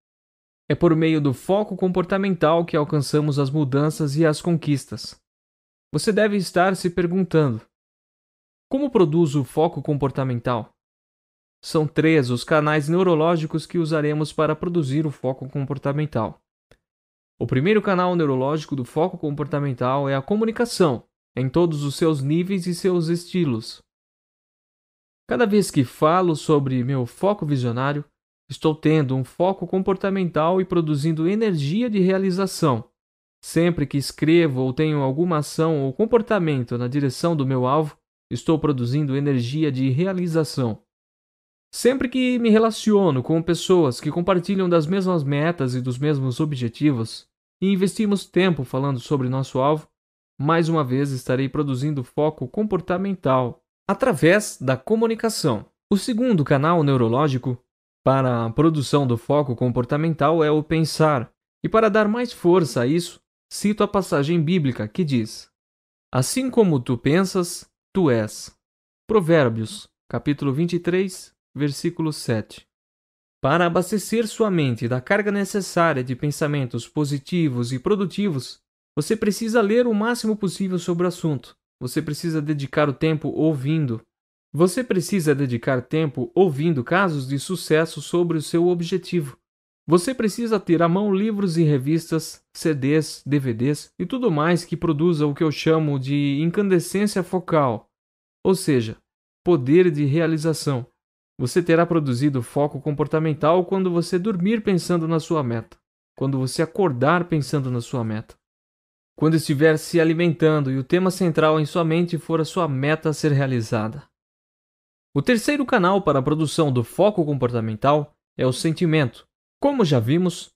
É por meio do foco comportamental que alcançamos as mudanças e as conquistas. Você deve estar se perguntando: como produzo o foco comportamental? São 3 os canais neurológicos que usaremos para produzir o foco comportamental. O primeiro canal neurológico do foco comportamental é a comunicação, em todos os seus níveis e seus estilos. Cada vez que falo sobre meu foco visionário, estou tendo um foco comportamental e produzindo energia de realização. Sempre que escrevo ou tenho alguma ação ou comportamento na direção do meu alvo, estou produzindo energia de realização. Sempre que me relaciono com pessoas que compartilham das mesmas metas e dos mesmos objetivos, e investimos tempo falando sobre nosso alvo, mais uma vez estarei produzindo foco comportamental através da comunicação. O segundo canal neurológico para a produção do foco comportamental é o pensar. E para dar mais força a isso, cito a passagem bíblica que diz: assim como tu pensas, tu és. Provérbios, capítulo 23, versículo 7. Para abastecer sua mente da carga necessária de pensamentos positivos e produtivos, você precisa ler o máximo possível sobre o assunto. Você precisa dedicar o tempo ouvindo. Você precisa dedicar tempo ouvindo casos de sucesso sobre o seu objetivo. Você precisa ter à mão livros e revistas, CDs, DVDs e tudo mais que produza o que eu chamo de incandescência focal, ou seja, poder de realização. Você terá produzido foco comportamental quando você dormir pensando na sua meta, quando você acordar pensando na sua meta, quando estiver se alimentando e o tema central em sua mente for a sua meta a ser realizada. O terceiro canal para a produção do foco comportamental é o sentimento. Como já vimos,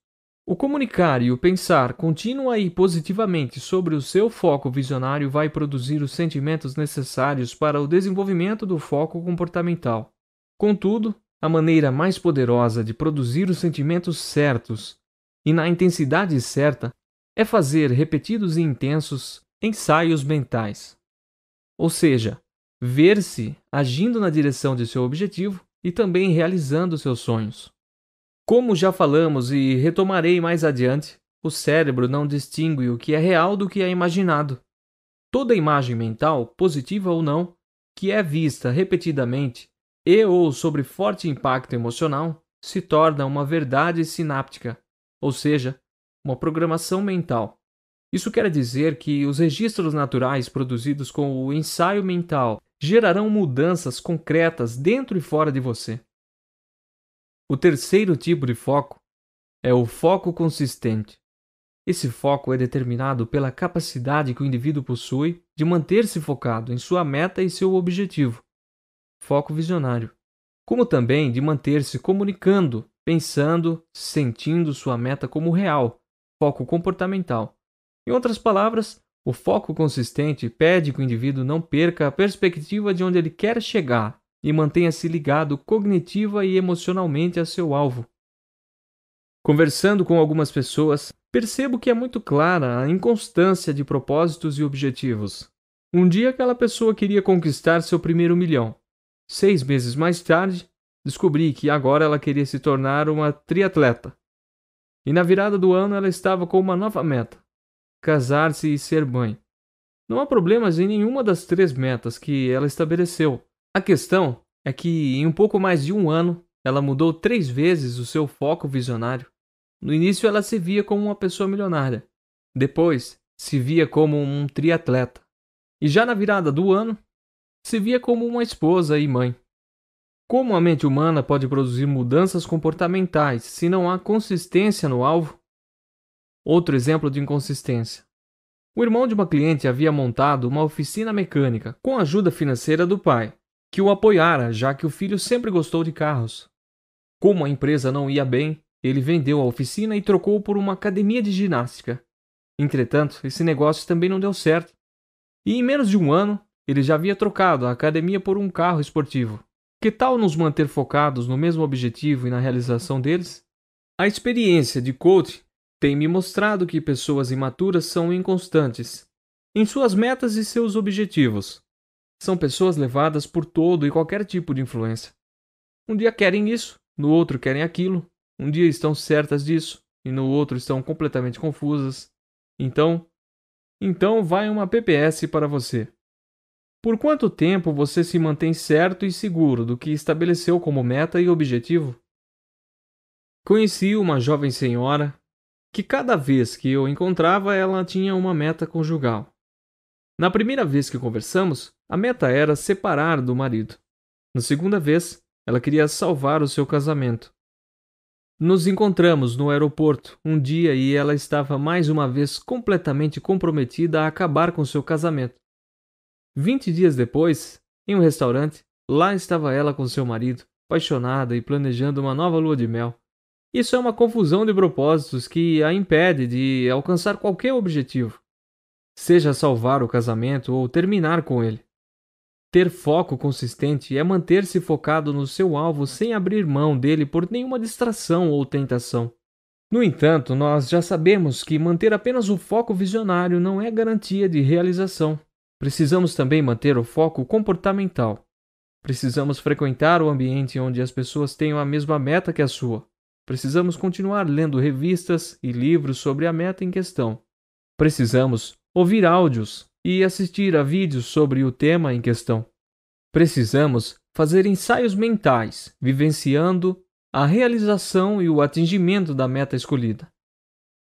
o comunicar e o pensar contínua e positivamente sobre o seu foco visionário vai produzir os sentimentos necessários para o desenvolvimento do foco comportamental. Contudo, a maneira mais poderosa de produzir os sentimentos certos e na intensidade certa é fazer repetidos e intensos ensaios mentais. Ou seja, ver-se agindo na direção de seu objetivo e também realizando seus sonhos. Como já falamos e retomarei mais adiante, o cérebro não distingue o que é real do que é imaginado. Toda imagem mental, positiva ou não, que é vista repetidamente e ou sobre forte impacto emocional, se torna uma verdade sináptica, ou seja, uma programação mental. Isso quer dizer que os registros naturais produzidos com o ensaio mental gerarão mudanças concretas dentro e fora de você. O terceiro tipo de foco é o foco consistente. Esse foco é determinado pela capacidade que o indivíduo possui de manter-se focado em sua meta e seu objetivo, foco visionário, como também de manter-se comunicando, pensando, sentindo sua meta como real, foco comportamental. Em outras palavras, o foco consistente pede que o indivíduo não perca a perspectiva de onde ele quer chegar e mantenha-se ligado cognitiva e emocionalmente a seu alvo. Conversando com algumas pessoas, percebo que é muito clara a inconstância de propósitos e objetivos. Um dia aquela pessoa queria conquistar seu primeiro milhão. 6 meses mais tarde, descobri que agora ela queria se tornar uma triatleta. E na virada do ano ela estava com uma nova meta: casar-se e ser mãe. Não há problemas em nenhuma das 3 metas que ela estabeleceu. A questão é que em um pouco mais de um ano, ela mudou 3 vezes o seu foco visionário. No início ela se via como uma pessoa milionária. Depois, se via como um triatleta. E já na virada do ano, se via como uma esposa e mãe. Como a mente humana pode produzir mudanças comportamentais se não há consistência no alvo? Outro exemplo de inconsistência. O irmão de uma cliente havia montado uma oficina mecânica com a ajuda financeira do pai, que o apoiara, já que o filho sempre gostou de carros. Como a empresa não ia bem, ele vendeu a oficina e trocou por uma academia de ginástica. Entretanto, esse negócio também não deu certo. E em menos de um ano, ele já havia trocado a academia por um carro esportivo. Que tal nos manter focados no mesmo objetivo e na realização deles? A experiência de coaching tem me mostrado que pessoas imaturas são inconstantes em suas metas e seus objetivos. São pessoas levadas por todo e qualquer tipo de influência. Um dia querem isso, no outro querem aquilo. Um dia estão certas disso e no outro estão completamente confusas. Então vai uma PPS para você. Por quanto tempo você se mantém certo e seguro do que estabeleceu como meta e objetivo? Conheci uma jovem senhora que cada vez que eu encontrava ela tinha uma meta conjugal. Na primeira vez que conversamos, a meta era separar do marido. Na segunda vez, ela queria salvar o seu casamento. Nos encontramos no aeroporto um dia e ela estava mais uma vez completamente comprometida a acabar com seu casamento. 20 dias depois, em um restaurante, lá estava ela com seu marido, apaixonada e planejando uma nova lua de mel. Isso é uma confusão de propósitos que a impede de alcançar qualquer objetivo, seja salvar o casamento ou terminar com ele. Ter foco consistente é manter-se focado no seu alvo sem abrir mão dele por nenhuma distração ou tentação. No entanto, nós já sabemos que manter apenas o foco visionário não é garantia de realização. Precisamos também manter o foco comportamental. Precisamos frequentar o ambiente onde as pessoas tenham a mesma meta que a sua. Precisamos continuar lendo revistas e livros sobre a meta em questão. Precisamos ouvir áudios e assistir a vídeos sobre o tema em questão. Precisamos fazer ensaios mentais, vivenciando a realização e o atingimento da meta escolhida.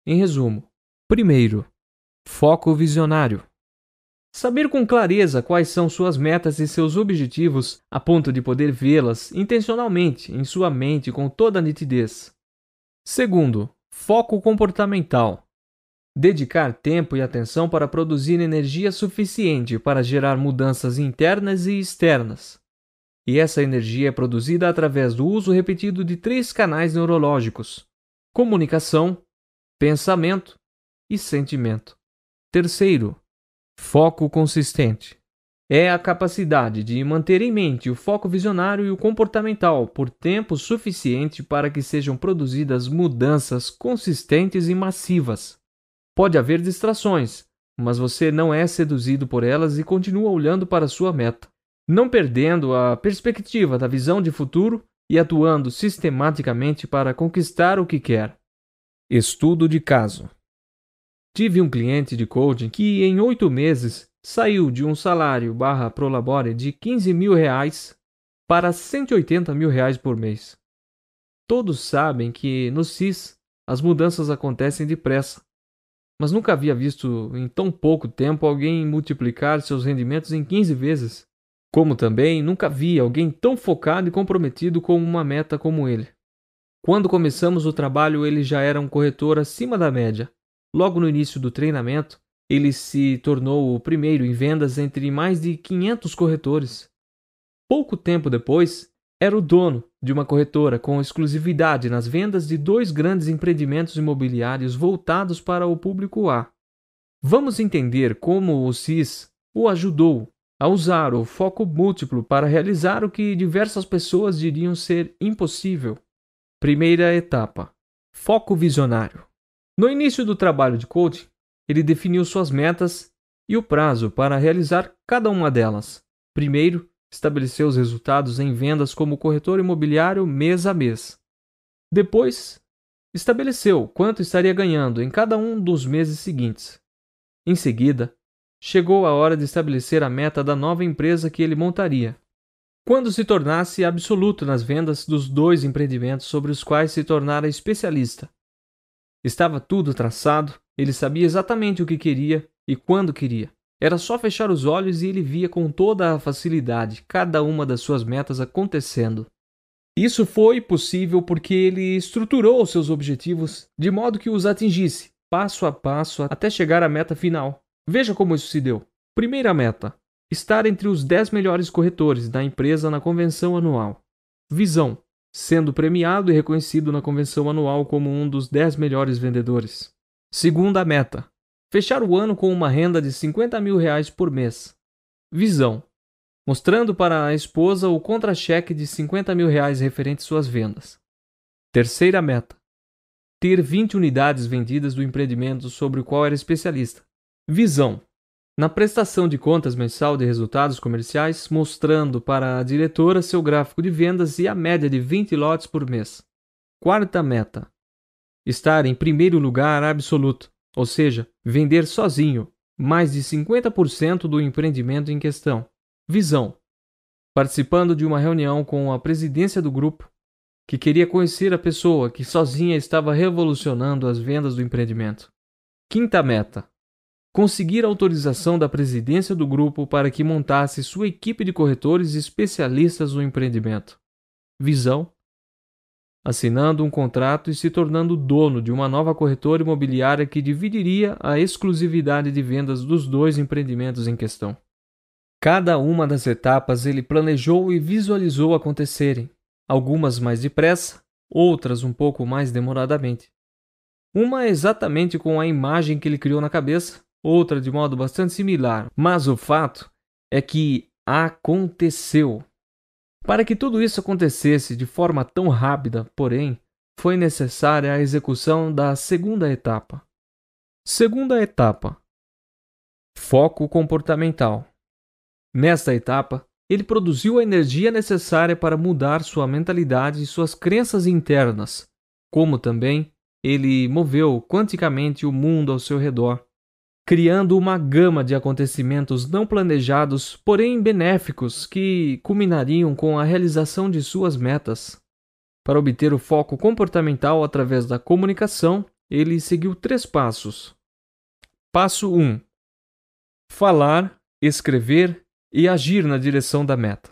Em resumo, primeiro, foco visionário. Saber com clareza quais são suas metas e seus objetivos a ponto de poder vê-las intencionalmente em sua mente com toda a nitidez. Segundo, foco comportamental. Dedicar tempo e atenção para produzir energia suficiente para gerar mudanças internas e externas. E essa energia é produzida através do uso repetido de 3 canais neurológicos: comunicação, pensamento e sentimento. Terceiro, foco consistente. É a capacidade de manter em mente o foco visionário e o comportamental por tempo suficiente para que sejam produzidas mudanças consistentes e massivas. Pode haver distrações, mas você não é seduzido por elas e continua olhando para sua meta, não perdendo a perspectiva da visão de futuro e atuando sistematicamente para conquistar o que quer. Estudo de caso. Tive um cliente de coaching que, em 8 meses, saiu de um salário /prolabore de R$ 15.000 para R$ 180.000 por mês. Todos sabem que, no CIS, as mudanças acontecem depressa, mas nunca havia visto em tão pouco tempo alguém multiplicar seus rendimentos em 15 vezes. Como também nunca vi alguém tão focado e comprometido com uma meta como ele. Quando começamos o trabalho, ele já era um corretor acima da média. Logo no início do treinamento, ele se tornou o primeiro em vendas entre mais de 500 corretores. Pouco tempo depois, era o dono de uma corretora com exclusividade nas vendas de 2 grandes empreendimentos imobiliários voltados para o público A. Vamos entender como o CIS o ajudou a usar o foco múltiplo para realizar o que diversas pessoas diriam ser impossível. Primeira etapa: foco visionário. No início do trabalho de coaching, ele definiu suas metas e o prazo para realizar cada uma delas. Primeiro, estabeleceu os resultados em vendas como corretor imobiliário mês a mês. Depois, estabeleceu quanto estaria ganhando em cada um dos meses seguintes. Em seguida, chegou a hora de estabelecer a meta da nova empresa que ele montaria, quando se tornasse absoluto nas vendas dos 2 empreendimentos sobre os quais se tornara especialista. Estava tudo traçado, ele sabia exatamente o que queria e quando queria. Era só fechar os olhos e ele via com toda a facilidade cada uma das suas metas acontecendo. Isso foi possível porque ele estruturou os seus objetivos de modo que os atingisse, passo a passo, até chegar à meta final. Veja como isso se deu. Primeira meta: estar entre os 10 melhores corretores da empresa na convenção anual. Visão: sendo premiado e reconhecido na convenção anual como um dos 10 melhores vendedores. Segunda meta: fechar o ano com uma renda de R$50 mil por mês. Visão: mostrando para a esposa o contra-cheque de R$50 mil referente às suas vendas. Terceira meta: ter 20 unidades vendidas do empreendimento sobre o qual era especialista. Visão: na prestação de contas mensal de resultados comerciais, mostrando para a diretora seu gráfico de vendas e a média de 20 lotes por mês. Quarta meta: estar em primeiro lugar absoluto, ou seja, vender sozinho mais de 50% do empreendimento em questão. Visão: participando de uma reunião com a presidência do grupo, que queria conhecer a pessoa que sozinha estava revolucionando as vendas do empreendimento. Quinta meta: conseguir a autorização da presidência do grupo para que montasse sua equipe de corretores especialistas no empreendimento. Visão: assinando um contrato e se tornando dono de uma nova corretora imobiliária que dividiria a exclusividade de vendas dos 2 empreendimentos em questão. Cada uma das etapas ele planejou e visualizou acontecerem, algumas mais depressa, outras um pouco mais demoradamente. Uma exatamente com a imagem que ele criou na cabeça, outra de modo bastante similar, mas o fato é que aconteceu. Para que tudo isso acontecesse de forma tão rápida, porém, foi necessária a execução da segunda etapa. Segunda etapa: foco comportamental. Nesta etapa, ele produziu a energia necessária para mudar sua mentalidade e suas crenças internas, como também ele moveu quanticamente o mundo ao seu redor, criando uma gama de acontecimentos não planejados, porém benéficos, que culminariam com a realização de suas metas. Para obter o foco comportamental através da comunicação, ele seguiu 3 passos. Passo 1: falar, escrever e agir na direção da meta.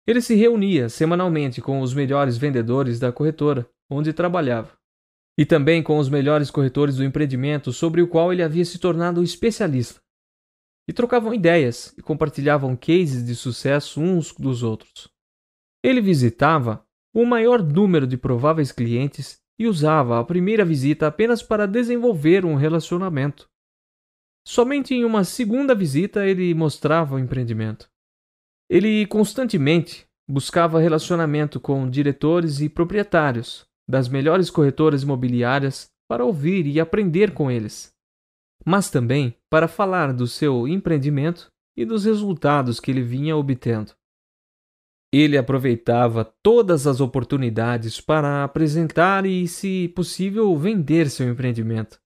Ele se reunia semanalmente com os melhores vendedores da corretora onde trabalhava, e também com os melhores corretores do empreendimento sobre o qual ele havia se tornado especialista. E trocavam ideias e compartilhavam cases de sucesso uns dos outros. Ele visitava o maior número de prováveis clientes e usava a primeira visita apenas para desenvolver um relacionamento. Somente em uma segunda visita ele mostrava o empreendimento. Ele constantemente buscava relacionamento com diretores e proprietários das melhores corretoras imobiliárias para ouvir e aprender com eles, mas também para falar do seu empreendimento e dos resultados que ele vinha obtendo. Ele aproveitava todas as oportunidades para apresentar e, se possível, vender seu empreendimento.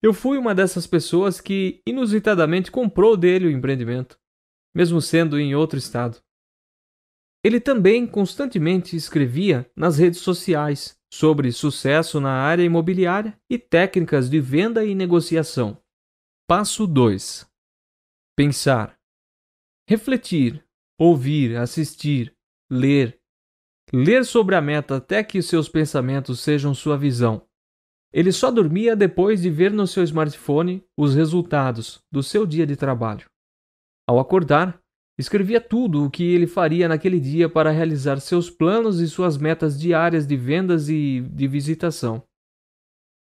Eu fui uma dessas pessoas que inusitadamente comprou dele o empreendimento, mesmo sendo em outro estado. Ele também constantemente escrevia nas redes sociais sobre sucesso na área imobiliária e técnicas de venda e negociação. Passo 2: pensar, refletir, ouvir, assistir, ler. Ler sobre a meta até que seus pensamentos sejam sua visão. Ele só dormia depois de ver no seu smartphone os resultados do seu dia de trabalho. Ao acordar, escrevia tudo o que ele faria naquele dia para realizar seus planos e suas metas diárias de vendas e de visitação.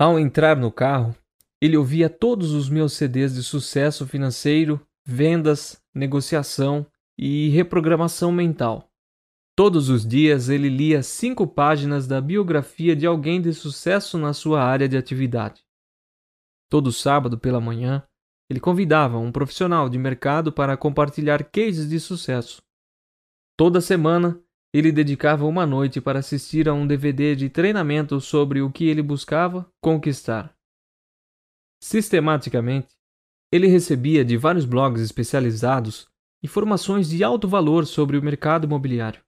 Ao entrar no carro, ele ouvia todos os meus CDs de sucesso financeiro, vendas, negociação e reprogramação mental. Todos os dias ele lia 5 páginas da biografia de alguém de sucesso na sua área de atividade. Todo sábado pela manhã, ele convidava um profissional de mercado para compartilhar cases de sucesso. Toda semana, ele dedicava uma noite para assistir a um DVD de treinamento sobre o que ele buscava conquistar. Sistematicamente, ele recebia de vários blogs especializados informações de alto valor sobre o mercado imobiliário.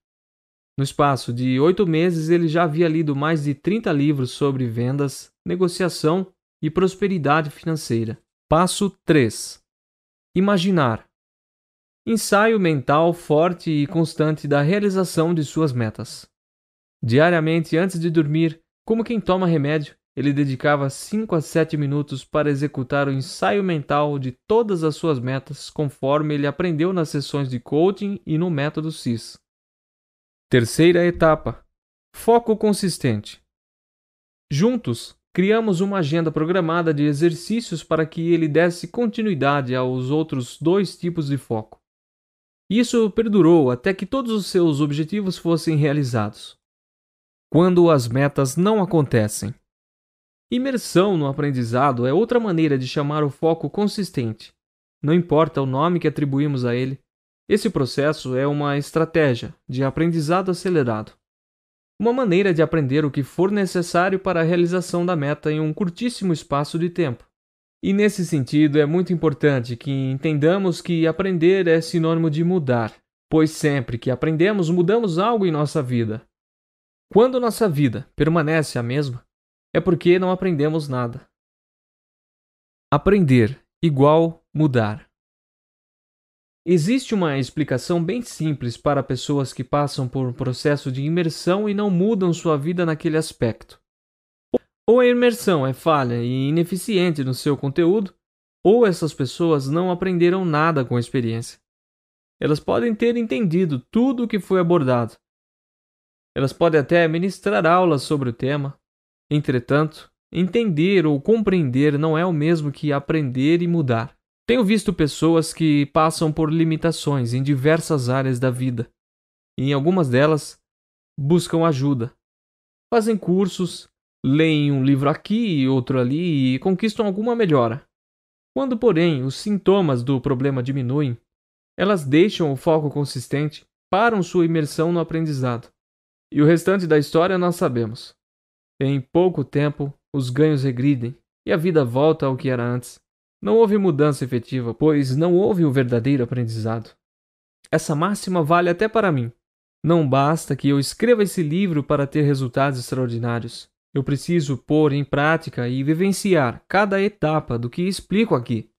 No espaço de 8 meses, ele já havia lido mais de 30 livros sobre vendas, negociação e prosperidade financeira. Passo 3. Imaginar. Ensaio mental forte e constante da realização de suas metas. Diariamente, antes de dormir, como quem toma remédio, ele dedicava 5 a 7 minutos para executar o ensaio mental de todas as suas metas, conforme ele aprendeu nas sessões de coaching e no método CIS. Terceira etapa: foco consistente. Juntos, criamos uma agenda programada de exercícios para que ele desse continuidade aos outros 2 tipos de foco. Isso perdurou até que todos os seus objetivos fossem realizados. Quando as metas não acontecem. Imersão no aprendizado é outra maneira de chamar o foco consistente. Não importa o nome que atribuímos a ele, esse processo é uma estratégia de aprendizado acelerado. Uma maneira de aprender o que for necessário para a realização da meta em um curtíssimo espaço de tempo. E nesse sentido é muito importante que entendamos que aprender é sinônimo de mudar, pois sempre que aprendemos, mudamos algo em nossa vida. Quando nossa vida permanece a mesma, é porque não aprendemos nada. Aprender igual mudar. Existe uma explicação bem simples para pessoas que passam por um processo de imersão e não mudam sua vida naquele aspecto. Ou a imersão é falha e ineficiente no seu conteúdo, ou essas pessoas não aprenderam nada com a experiência. Elas podem ter entendido tudo o que foi abordado. Elas podem até ministrar aulas sobre o tema. Entretanto, entender ou compreender não é o mesmo que aprender e mudar. Tenho visto pessoas que passam por limitações em diversas áreas da vida, e em algumas delas buscam ajuda. Fazem cursos, leem um livro aqui e outro ali e conquistam alguma melhora. Quando, porém, os sintomas do problema diminuem, elas deixam o foco consistente, param sua imersão no aprendizado. E o restante da história nós sabemos. Em pouco tempo, os ganhos regridem e a vida volta ao que era antes. Não houve mudança efetiva, pois não houve o verdadeiro aprendizado. Essa máxima vale até para mim. Não basta que eu escreva esse livro para ter resultados extraordinários. Eu preciso pôr em prática e vivenciar cada etapa do que explico aqui.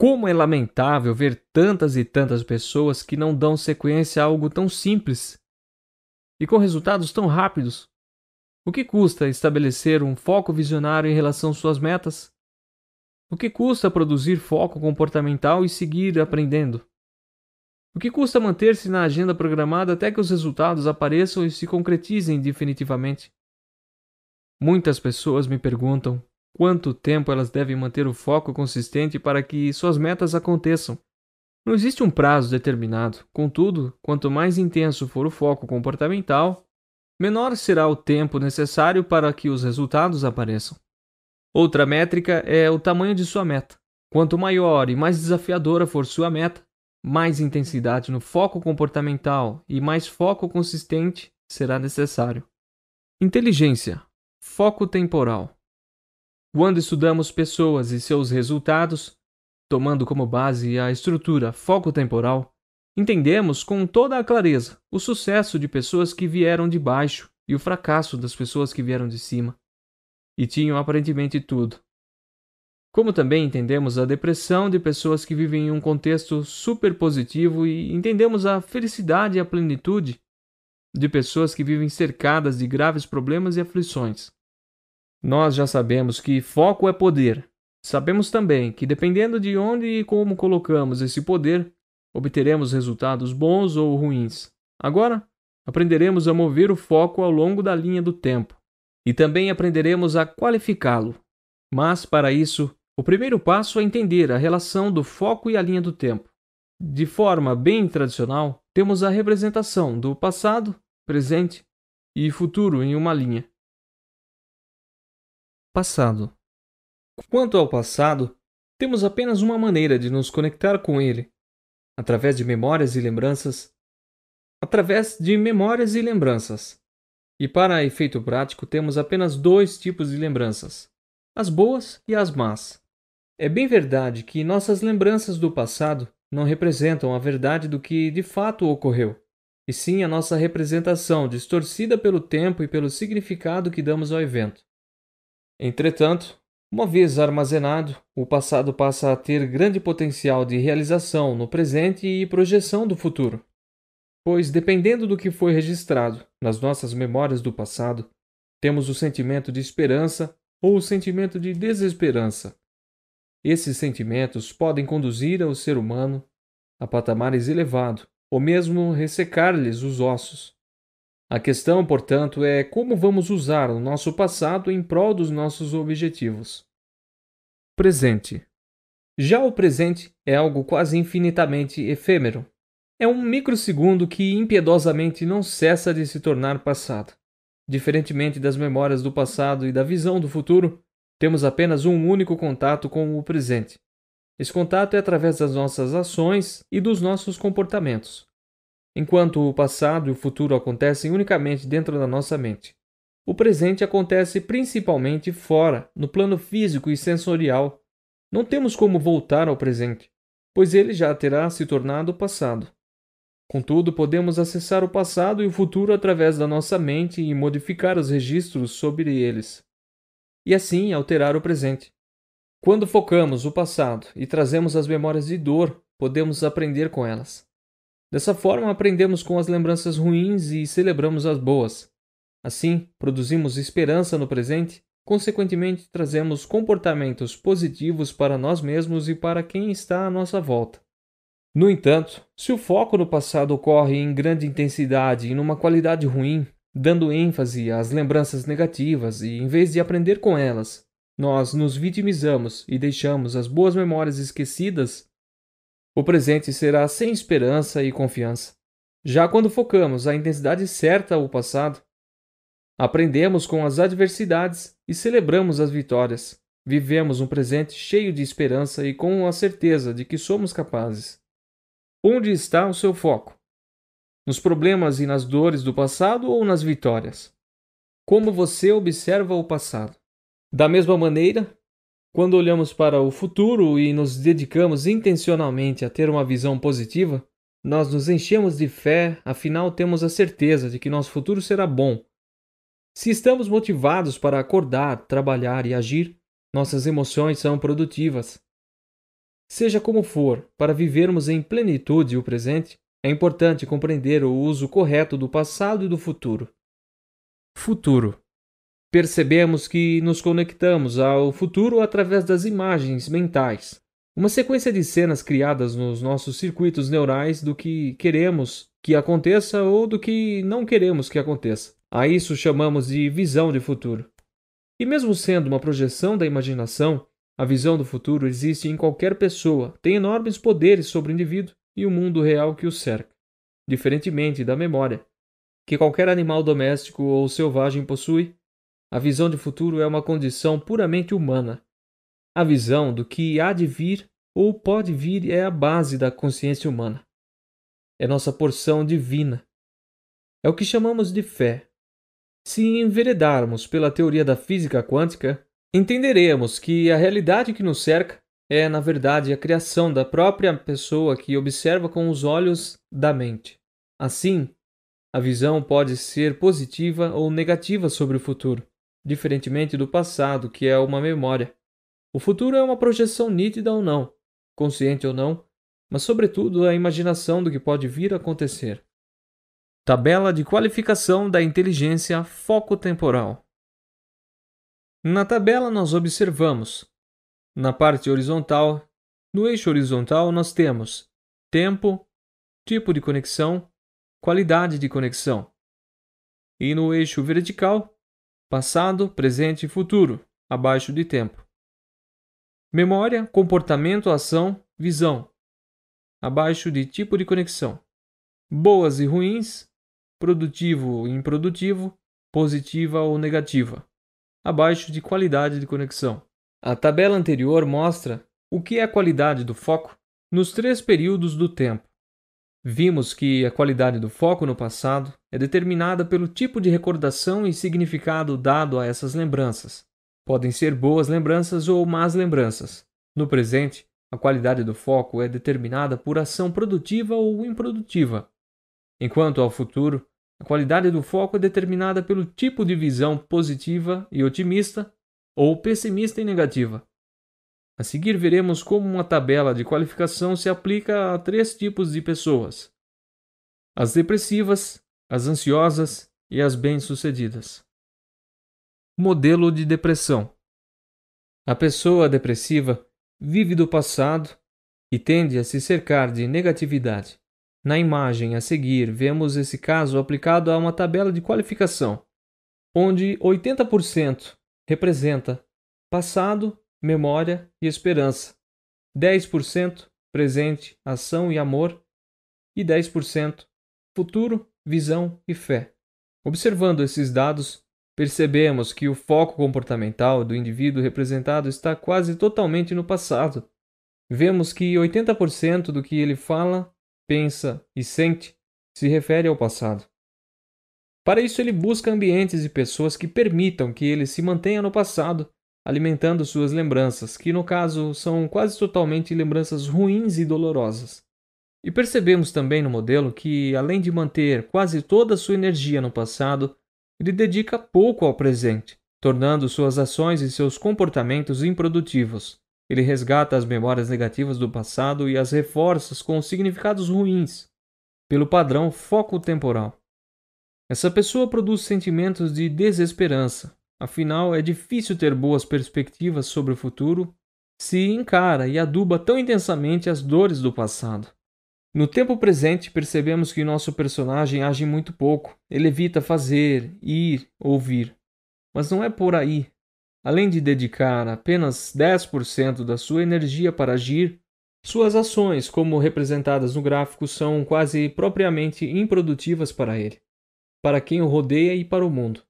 Como é lamentável ver tantas e tantas pessoas que não dão sequência a algo tão simples e com resultados tão rápidos. O que custa estabelecer um foco visionário em relação às suas metas? O que custa produzir foco comportamental e seguir aprendendo? O que custa manter-se na agenda programada até que os resultados apareçam e se concretizem definitivamente? Muitas pessoas me perguntam quanto tempo elas devem manter o foco consistente para que suas metas aconteçam. Não existe um prazo determinado, contudo, quanto mais intenso for o foco comportamental, menor será o tempo necessário para que os resultados apareçam. Outra métrica é o tamanho de sua meta. Quanto maior e mais desafiadora for sua meta, mais intensidade no foco comportamental e mais foco consistente será necessário. Inteligência. Foco temporal. Quando estudamos pessoas e seus resultados, tomando como base a estrutura foco temporal, entendemos com toda a clareza o sucesso de pessoas que vieram de baixo e o fracasso das pessoas que vieram de cima, e tinham aparentemente tudo. Como também entendemos a depressão de pessoas que vivem em um contexto super positivo e entendemos a felicidade e a plenitude de pessoas que vivem cercadas de graves problemas e aflições. Nós já sabemos que foco é poder. Sabemos também que, dependendo de onde e como colocamos esse poder, obteremos resultados bons ou ruins. Agora, aprenderemos a mover o foco ao longo da linha do tempo e também aprenderemos a qualificá-lo. Mas, para isso, o primeiro passo é entender a relação do foco e a linha do tempo. De forma bem tradicional, temos a representação do passado, presente e futuro em uma linha. Passado. Quanto ao passado, temos apenas uma maneira de nos conectar com ele, através de memórias e lembranças. E para efeito prático, temos apenas dois tipos de lembranças: as boas e as más. É bem verdade que nossas lembranças do passado não representam a verdade do que de fato ocorreu, e sim a nossa representação distorcida pelo tempo e pelo significado que damos ao evento. Entretanto, uma vez armazenado, o passado passa a ter grande potencial de realização no presente e projeção do futuro. Pois, dependendo do que foi registrado nas nossas memórias do passado, temos o sentimento de esperança ou o sentimento de desesperança. Esses sentimentos podem conduzir ao ser humano a patamares elevados, ou mesmo ressecar-lhes os ossos. A questão, portanto, é como vamos usar o nosso passado em prol dos nossos objetivos. Presente. Já o presente é algo quase infinitamente efêmero. É um microsegundo que impiedosamente não cessa de se tornar passado. Diferentemente das memórias do passado e da visão do futuro, temos apenas um único contato com o presente. Esse contato é através das nossas ações e dos nossos comportamentos. Enquanto o passado e o futuro acontecem unicamente dentro da nossa mente, o presente acontece principalmente fora, no plano físico e sensorial. Não temos como voltar ao presente, pois ele já terá se tornado passado. Contudo, podemos acessar o passado e o futuro através da nossa mente e modificar os registros sobre eles, e assim alterar o presente. Quando focamos o passado e trazemos as memórias de dor, podemos aprender com elas. Dessa forma, aprendemos com as lembranças ruins e celebramos as boas. Assim, produzimos esperança no presente, consequentemente, trazemos comportamentos positivos para nós mesmos e para quem está à nossa volta. No entanto, se o foco no passado ocorre em grande intensidade e numa qualidade ruim, dando ênfase às lembranças negativas e, em vez de aprender com elas, nós nos vitimizamos e deixamos as boas memórias esquecidas, o presente será sem esperança e confiança. Já quando focamos a intensidade certa ao passado, aprendemos com as adversidades e celebramos as vitórias. Vivemos um presente cheio de esperança e com a certeza de que somos capazes. Onde está o seu foco? Nos problemas e nas dores do passado ou nas vitórias? Como você observa o passado? Da mesma maneira, quando olhamos para o futuro e nos dedicamos intencionalmente a ter uma visão positiva, nós nos enchemos de fé, afinal temos a certeza de que nosso futuro será bom. Se estamos motivados para acordar, trabalhar e agir, nossas emoções são produtivas. Seja como for, para vivermos em plenitude o presente, é importante compreender o uso correto do passado e do futuro. Futuro. Percebemos que nos conectamos ao futuro através das imagens mentais, uma sequência de cenas criadas nos nossos circuitos neurais do que queremos que aconteça ou do que não queremos que aconteça. A isso chamamos de visão de futuro. E mesmo sendo uma projeção da imaginação, a visão do futuro existe em qualquer pessoa, tem enormes poderes sobre o indivíduo e o mundo real que o cerca, diferentemente da memória, que qualquer animal doméstico ou selvagem possui. A visão de futuro é uma condição puramente humana. A visão do que há de vir ou pode vir é a base da consciência humana. É nossa porção divina. É o que chamamos de fé. Se enveredarmos pela teoria da física quântica, entenderemos que a realidade que nos cerca é, na verdade, a criação da própria pessoa que observa com os olhos da mente. Assim, a visão pode ser positiva ou negativa sobre o futuro, diferentemente do passado, que é uma memória. O futuro é uma projeção nítida ou não, consciente ou não, mas sobretudo a imaginação do que pode vir a acontecer. Tabela de qualificação da inteligência foco-temporal. Na tabela, nós observamos, na parte horizontal, no eixo horizontal, nós temos tempo, tipo de conexão, qualidade de conexão. E no eixo vertical, passado, presente e futuro, abaixo de tempo. Memória, comportamento, ação, visão, abaixo de tipo de conexão. Boas e ruins, produtivo e improdutivo, positiva ou negativa, abaixo de qualidade de conexão. A tabela anterior mostra o que é a qualidade do foco nos 3 períodos do tempo. Vimos que a qualidade do foco no passado é determinada pelo tipo de recordação e significado dado a essas lembranças. Podem ser boas lembranças ou más lembranças. No presente, a qualidade do foco é determinada por ação produtiva ou improdutiva. Enquanto ao futuro, a qualidade do foco é determinada pelo tipo de visão positiva e otimista ou pessimista e negativa. A seguir veremos como uma tabela de qualificação se aplica a 3 tipos de pessoas: as depressivas, as ansiosas e as bem-sucedidas. Modelo de depressão. A pessoa depressiva vive do passado e tende a se cercar de negatividade. Na imagem a seguir, vemos esse caso aplicado a uma tabela de qualificação, onde 80% representa passado, memória e esperança, 10% presente, ação e amor, e 10% futuro, visão e fé. Observando esses dados, percebemos que o foco comportamental do indivíduo representado está quase totalmente no passado. Vemos que 80% do que ele fala, pensa e sente se refere ao passado. Para isso, ele busca ambientes e pessoas que permitam que ele se mantenha no passado, alimentando suas lembranças, que no caso são quase totalmente lembranças ruins e dolorosas. E percebemos também no modelo que, além de manter quase toda a sua energia no passado, ele dedica pouco ao presente, tornando suas ações e seus comportamentos improdutivos. Ele resgata as memórias negativas do passado e as reforça com significados ruins, pelo padrão foco temporal. Essa pessoa produz sentimentos de desesperança. Afinal, é difícil ter boas perspectivas sobre o futuro se encara e aduba tão intensamente as dores do passado. No tempo presente, percebemos que nosso personagem age muito pouco. Ele evita fazer, ir, ouvir. Mas não é por aí. Além de dedicar apenas 10% da sua energia para agir, suas ações, como representadas no gráfico, são quase propriamente improdutivas para ele, para quem o rodeia e para o mundo.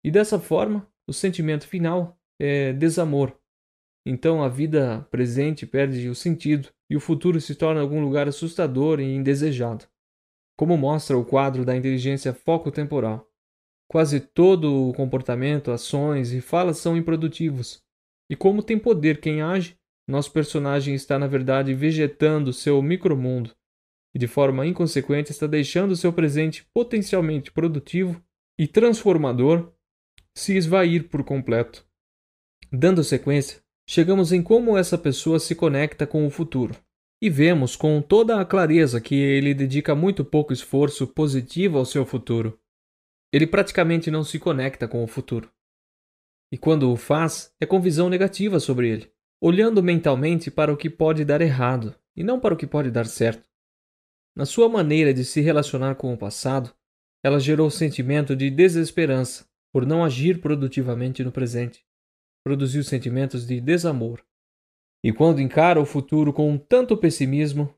E dessa forma, o sentimento final é desamor. Então a vida presente perde o sentido e o futuro se torna algum lugar assustador e indesejado. Como mostra o quadro da inteligência foco-temporal. Quase todo o comportamento, ações e falas são improdutivos. E como tem poder quem age, nosso personagem está na verdade vegetando seu micromundo e de forma inconsequente está deixando seu presente potencialmente produtivo e transformador se esvair por completo. Dando sequência, chegamos em como essa pessoa se conecta com o futuro. E vemos com toda a clareza que ele dedica muito pouco esforço positivo ao seu futuro. Ele praticamente não se conecta com o futuro. E quando o faz, é com visão negativa sobre ele, olhando mentalmente para o que pode dar errado e não para o que pode dar certo. Na sua maneira de se relacionar com o passado, ela gerou o sentimento de desesperança por não agir produtivamente no presente. Produziu sentimentos de desamor. E quando encara o futuro com tanto pessimismo,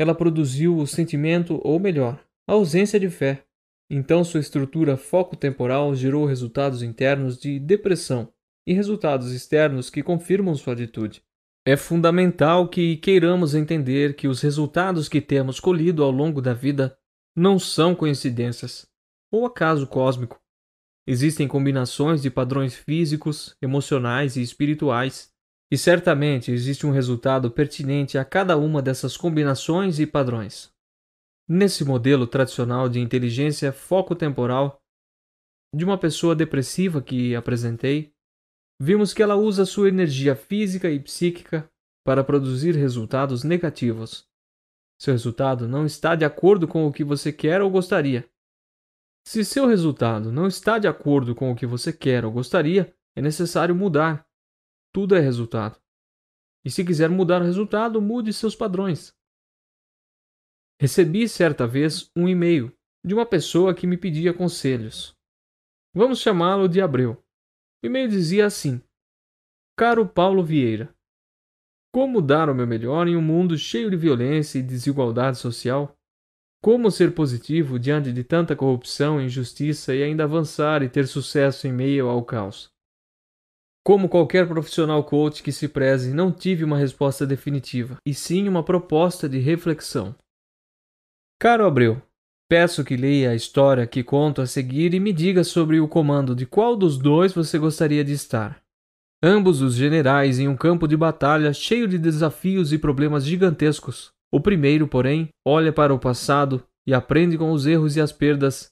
ela produziu o sentimento, ou melhor, a ausência de fé. Então sua estrutura foco-temporal gerou resultados internos de depressão e resultados externos que confirmam sua atitude. É fundamental que queiramos entender que os resultados que temos colhido ao longo da vida não são coincidências ou acaso cósmico. Existem combinações de padrões físicos, emocionais e espirituais, e certamente existe um resultado pertinente a cada uma dessas combinações e padrões. Nesse modelo tradicional de inteligência foco-temporal de uma pessoa depressiva que apresentei, vimos que ela usa sua energia física e psíquica para produzir resultados negativos. Seu resultado não está de acordo com o que você quer ou gostaria. Se seu resultado não está de acordo com o que você quer ou gostaria, É necessário mudar. Tudo é resultado. E se quiser mudar o resultado, mude seus padrões. Recebi certa vez um e-mail de uma pessoa que me pedia conselhos. Vamos chamá-lo de Abreu. O e-mail dizia assim: Caro Paulo Vieira, como dar o meu melhor em um mundo cheio de violência e desigualdade social? Como ser positivo diante de tanta corrupção e injustiça e ainda avançar e ter sucesso em meio ao caos? Como qualquer profissional coach que se preze, não tive uma resposta definitiva, e sim uma proposta de reflexão. Caro Abreu, peço que leia a história que conto a seguir e me diga sobre o comando de qual dos dois você gostaria de estar. Ambos os generais em um campo de batalha cheio de desafios e problemas gigantescos. O primeiro, porém, olha para o passado e aprende com os erros e as perdas,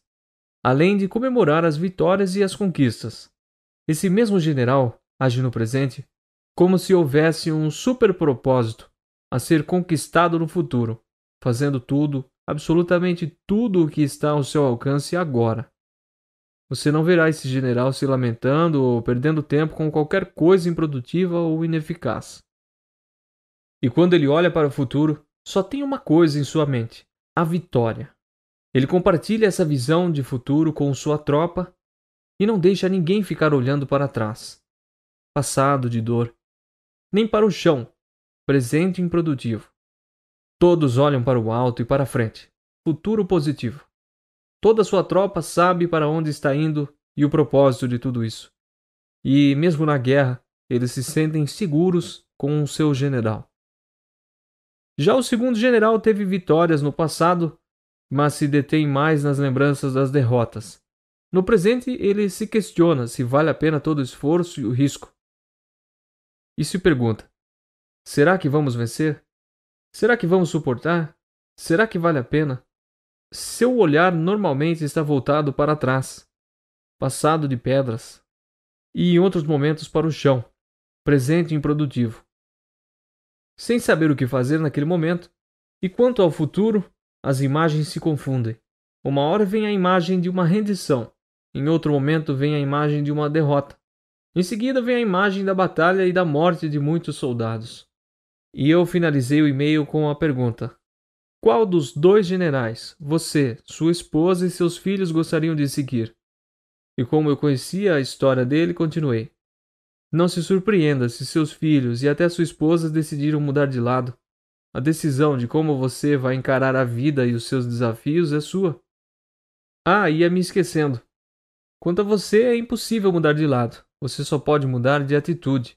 além de comemorar as vitórias e as conquistas. Esse mesmo general age no presente como se houvesse um superpropósito a ser conquistado no futuro, fazendo tudo, absolutamente tudo o que está ao seu alcance agora. Você não verá esse general se lamentando ou perdendo tempo com qualquer coisa improdutiva ou ineficaz. E quando ele olha para o futuro, só tem uma coisa em sua mente: a vitória. Ele compartilha essa visão de futuro com sua tropa e não deixa ninguém ficar olhando para trás, passado de dor, nem para o chão, presente e improdutivo. Todos olham para o alto e para a frente, futuro positivo. Toda sua tropa sabe para onde está indo e o propósito de tudo isso. E, mesmo na guerra, eles se sentem seguros com o seu general. Já o segundo general teve vitórias no passado, mas se detém mais nas lembranças das derrotas. No presente, ele se questiona se vale a pena todo o esforço e o risco. E se pergunta: será que vamos vencer? Será que vamos suportar? Será que vale a pena? Seu olhar normalmente está voltado para trás, passado de pedras, e em outros momentos para o chão, presente e improdutivo. Sem saber o que fazer naquele momento, e quanto ao futuro, as imagens se confundem. Uma hora vem a imagem de uma rendição, em outro momento vem a imagem de uma derrota. Em seguida vem a imagem da batalha e da morte de muitos soldados. E eu finalizei o e-mail com a pergunta: qual dos dois generais você, sua esposa e seus filhos gostariam de seguir? E como eu conhecia a história dele, continuei: não se surpreenda se seus filhos e até sua esposa decidiram mudar de lado. A decisão de como você vai encarar a vida e os seus desafios é sua. Ah, ia me esquecendo. Quanto a você, é impossível mudar de lado. Você só pode mudar de atitude.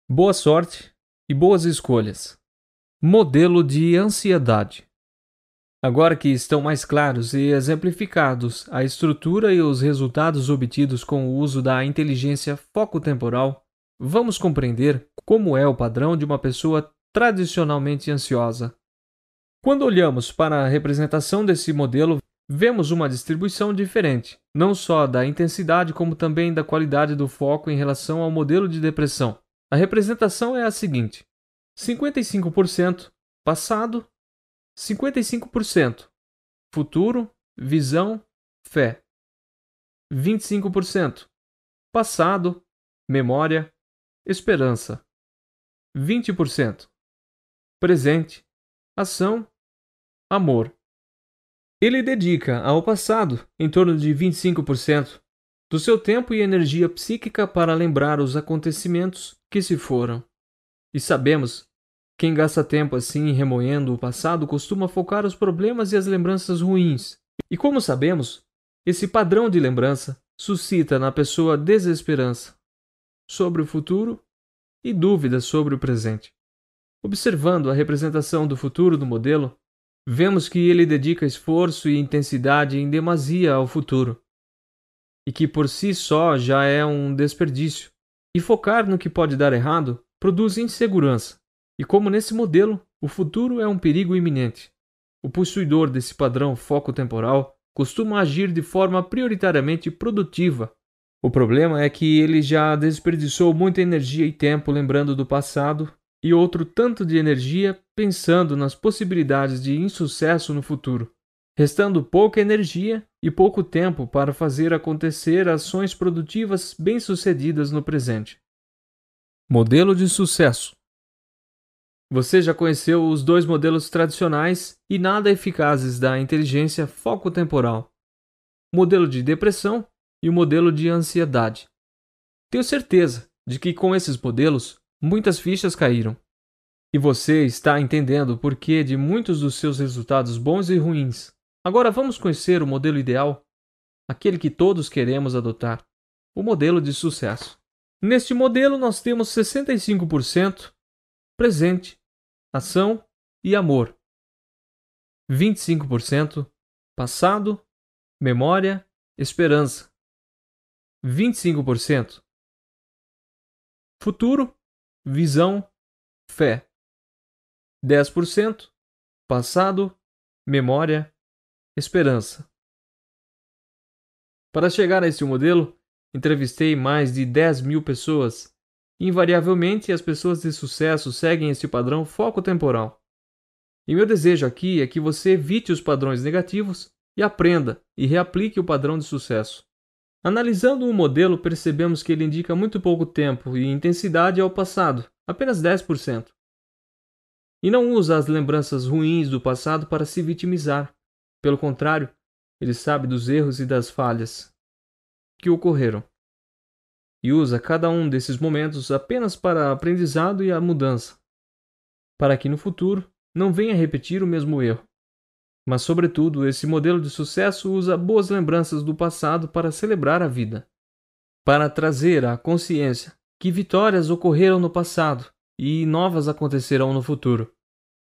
Boa sorte e boas escolhas. Modelo de ansiedade. Agora que estão mais claros e exemplificados a estrutura e os resultados obtidos com o uso da inteligência foco-temporal, vamos compreender como é o padrão de uma pessoa tradicionalmente ansiosa. Quando olhamos para a representação desse modelo, vemos uma distribuição diferente, não só da intensidade como também da qualidade do foco em relação ao modelo de depressão. A representação é a seguinte: 55% passado, 55% futuro, visão, fé. 25% passado, memória, esperança. 20% presente, ação, amor. Ele dedica ao passado em torno de 25% do seu tempo e energia psíquica para lembrar os acontecimentos que se foram. E sabemos, quem gasta tempo assim remoendo o passado costuma focar os problemas e as lembranças ruins. E como sabemos, esse padrão de lembrança suscita na pessoa desesperança sobre o futuro e dúvidas sobre o presente. Observando a representação do futuro do modelo, vemos que ele dedica esforço e intensidade em demasia ao futuro, e que por si só já é um desperdício. E focar no que pode dar errado produz insegurança. E como nesse modelo, o futuro é um perigo iminente. O possuidor desse padrão foco-temporal costuma agir de forma prioritariamente produtiva. O problema é que ele já desperdiçou muita energia e tempo lembrando do passado e outro tanto de energia pensando nas possibilidades de insucesso no futuro. restando pouca energia e pouco tempo para fazer acontecer ações produtivas bem-sucedidas no presente. Modelo de sucesso. Você já conheceu os dois modelos tradicionais e nada eficazes da inteligência foco-temporal: o modelo de depressão e o modelo de ansiedade. Tenho certeza de que com esses modelos, muitas fichas caíram. E você está entendendo o porquê de muitos dos seus resultados bons e ruins. Agora vamos conhecer o modelo ideal, aquele que todos queremos adotar, o modelo de sucesso. Neste modelo nós temos 65% presente, ação e amor, 25% passado, memória, esperança, 25% futuro, visão, fé, 10% passado, memória, esperança. Para chegar a este modelo, entrevistei mais de 10.000 pessoas. Invariavelmente, as pessoas de sucesso seguem esse padrão foco-temporal. E meu desejo aqui é que você evite os padrões negativos e aprenda e reaplique o padrão de sucesso. Analisando o modelo, percebemos que ele indica muito pouco tempo e intensidade ao passado, apenas 10%. E não usa as lembranças ruins do passado para se vitimizar. Pelo contrário, ele sabe dos erros e das falhas que ocorreram. E usa cada um desses momentos apenas para aprendizado e a mudança, para que no futuro não venha repetir o mesmo erro. Mas, sobretudo, esse modelo de sucesso usa boas lembranças do passado para celebrar a vida, para trazer à consciência que vitórias ocorreram no passado e novas acontecerão no futuro.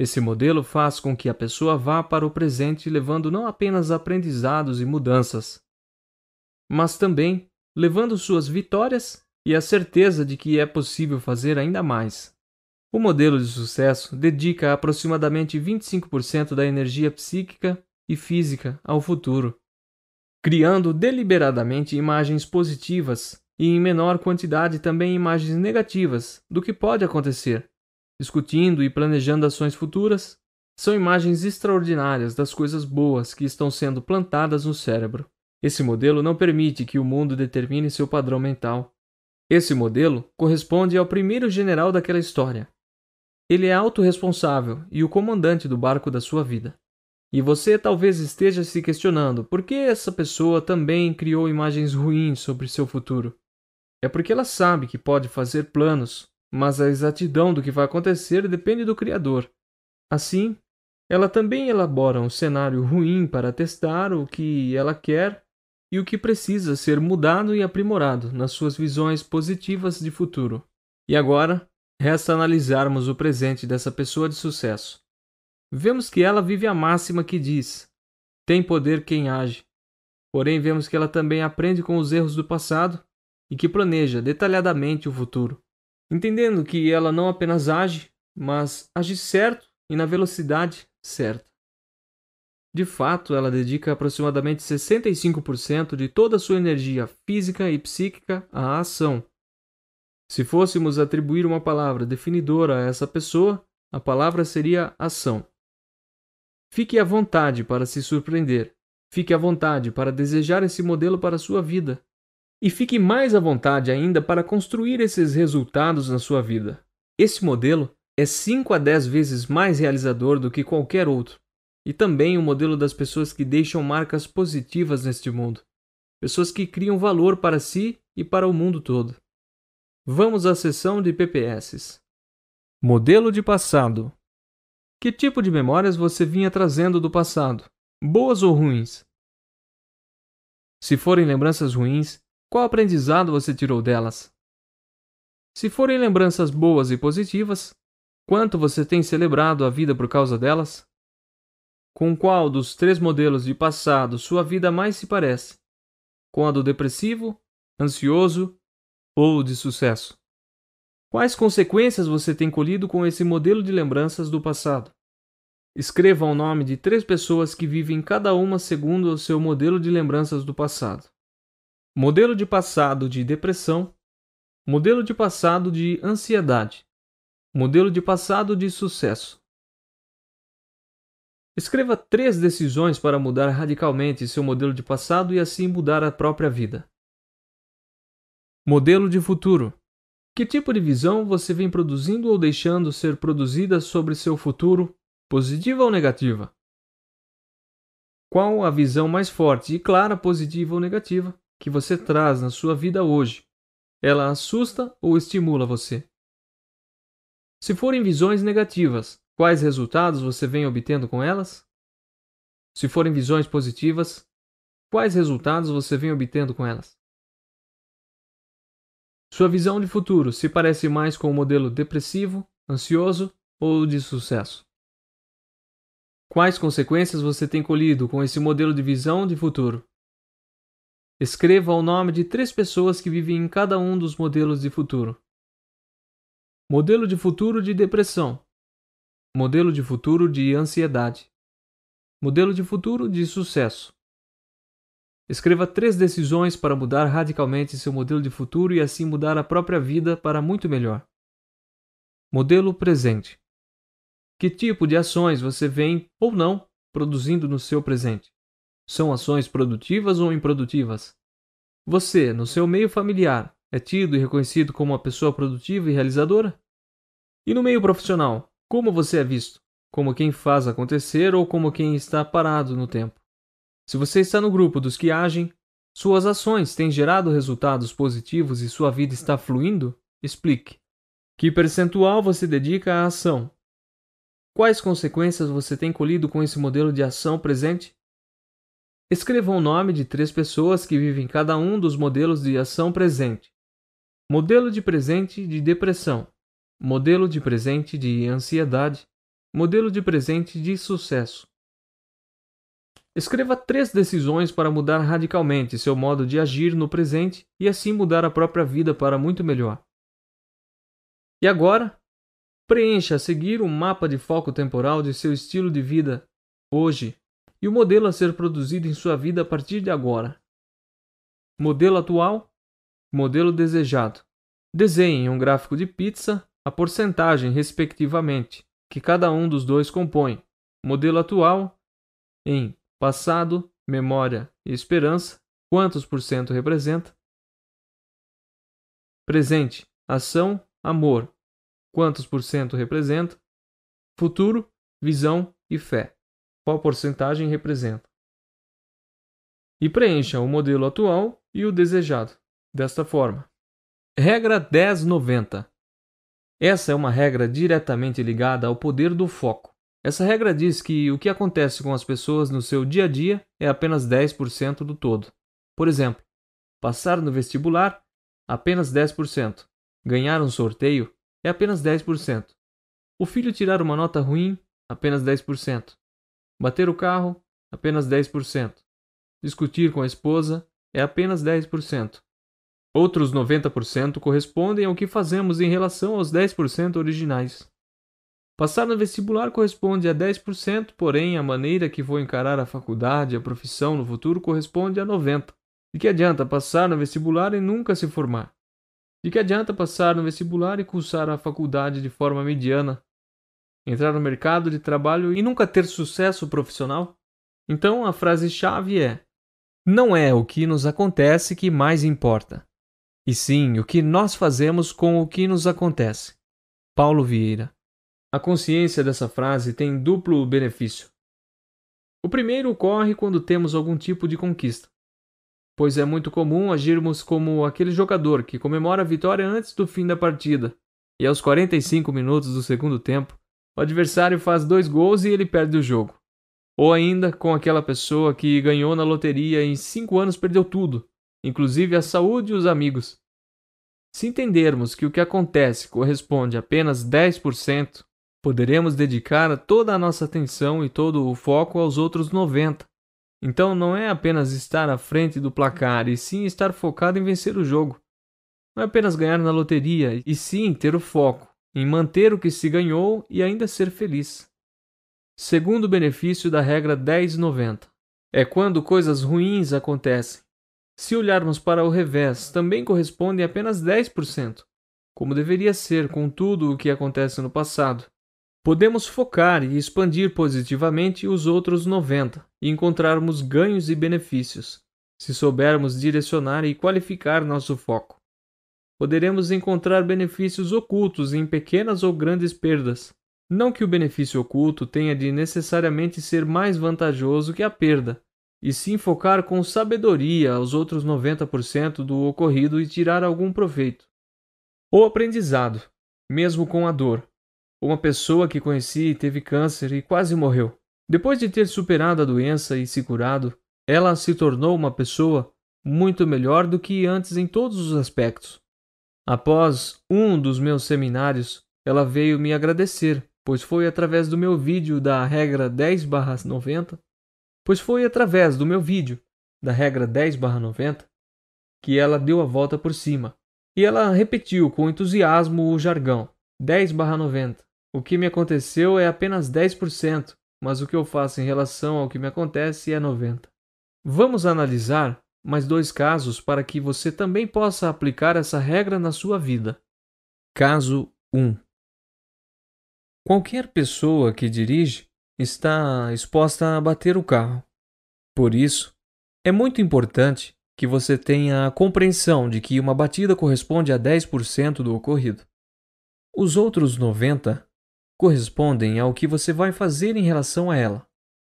Esse modelo faz com que a pessoa vá para o presente levando não apenas aprendizados e mudanças, mas também levando suas vitórias e a certeza de que é possível fazer ainda mais. O modelo de sucesso dedica aproximadamente 25% da energia psíquica e física ao futuro, criando deliberadamente imagens positivas e, em menor quantidade, também imagens negativas do que pode acontecer. Discutindo e planejando ações futuras, são imagens extraordinárias das coisas boas que estão sendo plantadas no cérebro. Esse modelo não permite que o mundo determine seu padrão mental. Esse modelo corresponde ao primeiro general daquela história. Ele é autorresponsável e o comandante do barco da sua vida. E você talvez esteja se questionando por que essa pessoa também criou imagens ruins sobre seu futuro. É porque ela sabe que pode fazer planos, mas a exatidão do que vai acontecer depende do Criador. Assim, ela também elabora um cenário ruim para testar o que ela quer e o que precisa ser mudado e aprimorado nas suas visões positivas de futuro. E agora, resta analisarmos o presente dessa pessoa de sucesso. Vemos que ela vive a máxima que diz: tem poder quem age. Porém, vemos que ela também aprende com os erros do passado e que planeja detalhadamente o futuro, entendendo que ela não apenas age, mas age certo e na velocidade certa. De fato, ela dedica aproximadamente 65% de toda a sua energia física e psíquica à ação. Se fôssemos atribuir uma palavra definidora a essa pessoa, a palavra seria ação. Fique à vontade para se surpreender. Fique à vontade para desejar esse modelo para a sua vida. E fique mais à vontade ainda para construir esses resultados na sua vida. Esse modelo é 5 a 10 vezes mais realizador do que qualquer outro. E também o modelo das pessoas que deixam marcas positivas neste mundo. Pessoas que criam valor para si e para o mundo todo. Vamos à seção de PPS. Modelo de passado. Que tipo de memórias você vinha trazendo do passado? Boas ou ruins? Se forem lembranças ruins, qual aprendizado você tirou delas? Se forem lembranças boas e positivas, quanto você tem celebrado a vida por causa delas? Com qual dos 3 modelos de passado sua vida mais se parece? Com a do depressivo, ansioso ou de sucesso? Quais consequências você tem colhido com esse modelo de lembranças do passado? Escreva o nome de 3 pessoas que vivem cada uma segundo o seu modelo de lembranças do passado. Modelo de passado de depressão, modelo de passado de ansiedade, modelo de passado de sucesso. Escreva 3 decisões para mudar radicalmente seu modelo de passado e assim mudar a própria vida. Modelo de futuro. Que tipo de visão você vem produzindo ou deixando ser produzida sobre seu futuro, positiva ou negativa? Qual a visão mais forte e clara, positiva ou negativa, que você traz na sua vida hoje? Ela assusta ou estimula você? Se forem visões negativas, quais resultados você vem obtendo com elas? Se forem visões positivas, quais resultados você vem obtendo com elas? Sua visão de futuro se parece mais com o modelo depressivo, ansioso ou de sucesso? Quais consequências você tem colhido com esse modelo de visão de futuro? Escreva o nome de 3 pessoas que vivem em cada um dos modelos de futuro. Modelo de futuro de depressão. Modelo de futuro de ansiedade. Modelo de futuro de sucesso. Escreva 3 decisões para mudar radicalmente seu modelo de futuro e assim mudar a própria vida para muito melhor. Modelo presente. Que tipo de ações você vem, ou não, produzindo no seu presente? São ações produtivas ou improdutivas? Você, no seu meio familiar, é tido e reconhecido como uma pessoa produtiva e realizadora? E no meio profissional, como você é visto? Como quem faz acontecer ou como quem está parado no tempo? Se você está no grupo dos que agem, suas ações têm gerado resultados positivos e sua vida está fluindo? Explique. Que percentual você dedica à ação? Quais consequências você tem colhido com esse modelo de ação presente? Escreva o nome de 3 pessoas que vivem cada um dos modelos de ação presente. Modelo de presente de depressão. Modelo de presente de ansiedade. Modelo de presente de sucesso. Escreva 3 decisões para mudar radicalmente seu modo de agir no presente e assim mudar a própria vida para muito melhor. E agora, preencha a seguir um mapa de foco temporal de seu estilo de vida hoje e o modelo a ser produzido em sua vida a partir de agora. Modelo atual, modelo desejado. Desenhe em um gráfico de pizza a porcentagem, respectivamente, que cada um dos dois compõe. Modelo atual em passado, memória e esperança, quantos por cento representa? Presente, ação, amor, quantos por cento representa? Futuro, visão e fé, qual porcentagem representa? E preencha o modelo atual e o desejado, desta forma. Regra 1090. Essa é uma regra diretamente ligada ao poder do foco. Essa regra diz que o que acontece com as pessoas no seu dia a dia é apenas 10% do todo. Por exemplo, passar no vestibular, apenas 10%. Ganhar um sorteio é apenas 10%. O filho tirar uma nota ruim, apenas 10%. Bater o carro, apenas 10%. Discutir com a esposa é apenas 10%. Outros 90% correspondem ao que fazemos em relação aos 10% originais. Passar no vestibular corresponde a 10%, porém a maneira que vou encarar a faculdade e a profissão no futuro corresponde a 90%. De que adianta passar no vestibular e nunca se formar? De que adianta passar no vestibular e cursar a faculdade de forma mediana? Entrar no mercado de trabalho e nunca ter sucesso profissional? Então a frase-chave é: não é o que nos acontece que mais importa, e sim o que nós fazemos com o que nos acontece. Paulo Vieira. A consciência dessa frase tem duplo benefício. O primeiro ocorre quando temos algum tipo de conquista, pois é muito comum agirmos como aquele jogador que comemora a vitória antes do fim da partida, e aos 45 minutos do segundo tempo, o adversário faz 2 gols e ele perde o jogo. Ou ainda com aquela pessoa que ganhou na loteria e em 5 anos perdeu tudo, inclusive a saúde e os amigos. Se entendermos que o que acontece corresponde a apenas 10%, poderemos dedicar toda a nossa atenção e todo o foco aos outros 90%. Então não é apenas estar à frente do placar, e sim estar focado em vencer o jogo. Não é apenas ganhar na loteria, e sim ter o foco em manter o que se ganhou e ainda ser feliz. Segundo benefício da regra 1090 é quando coisas ruins acontecem. Se olharmos para o revés, também correspondem a apenas 10%, como deveria ser com tudo o que acontece no passado. Podemos focar e expandir positivamente os outros 90 e encontrarmos ganhos e benefícios, se soubermos direcionar e qualificar nosso foco. Poderemos encontrar benefícios ocultos em pequenas ou grandes perdas. Não que o benefício oculto tenha de necessariamente ser mais vantajoso que a perda, e sim focar com sabedoria os outros 90% do ocorrido e tirar algum proveito. O aprendizado, mesmo com a dor. Uma pessoa que conheci teve câncer e quase morreu. Depois de ter superado a doença e se curado, ela se tornou uma pessoa muito melhor do que antes em todos os aspectos. Após um dos meus seminários, ela veio me agradecer, pois foi através do meu vídeo da regra 10/90, que ela deu a volta por cima. E ela repetiu com entusiasmo o jargão 10/90. O que me aconteceu é apenas 10%, mas o que eu faço em relação ao que me acontece é 90%. Vamos analisar mais 2 casos para que você também possa aplicar essa regra na sua vida. Caso 1. Qualquer pessoa que dirige está exposta a bater o carro. Por isso, é muito importante que você tenha a compreensão de que uma batida corresponde a 10% do ocorrido. Os outros 90% correspondem ao que você vai fazer em relação a ela.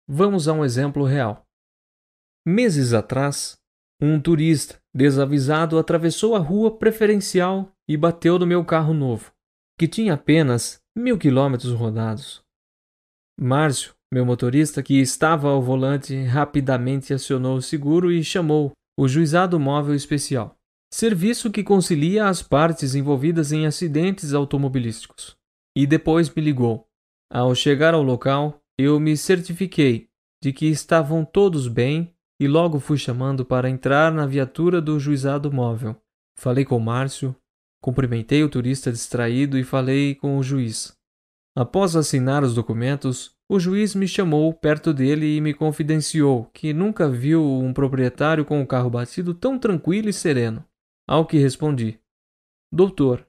Vamos a um exemplo real. Meses atrás, um turista desavisado atravessou a rua preferencial e bateu no meu carro novo, que tinha apenas 1.000 quilômetros rodados. Márcio, meu motorista, que estava ao volante, rapidamente acionou o seguro e chamou o Juizado Móvel Especial, serviço que concilia as partes envolvidas em acidentes automobilísticos. E depois me ligou. Ao chegar ao local, eu me certifiquei de que estavam todos bem e logo fui chamando para entrar na viatura do Juizado Móvel. Falei com Márcio, cumprimentei o turista distraído e falei com o juiz. Após assinar os documentos, o juiz me chamou perto dele e me confidenciou que nunca viu um proprietário com o carro batido tão tranquilo e sereno. Ao que respondi: Doutor,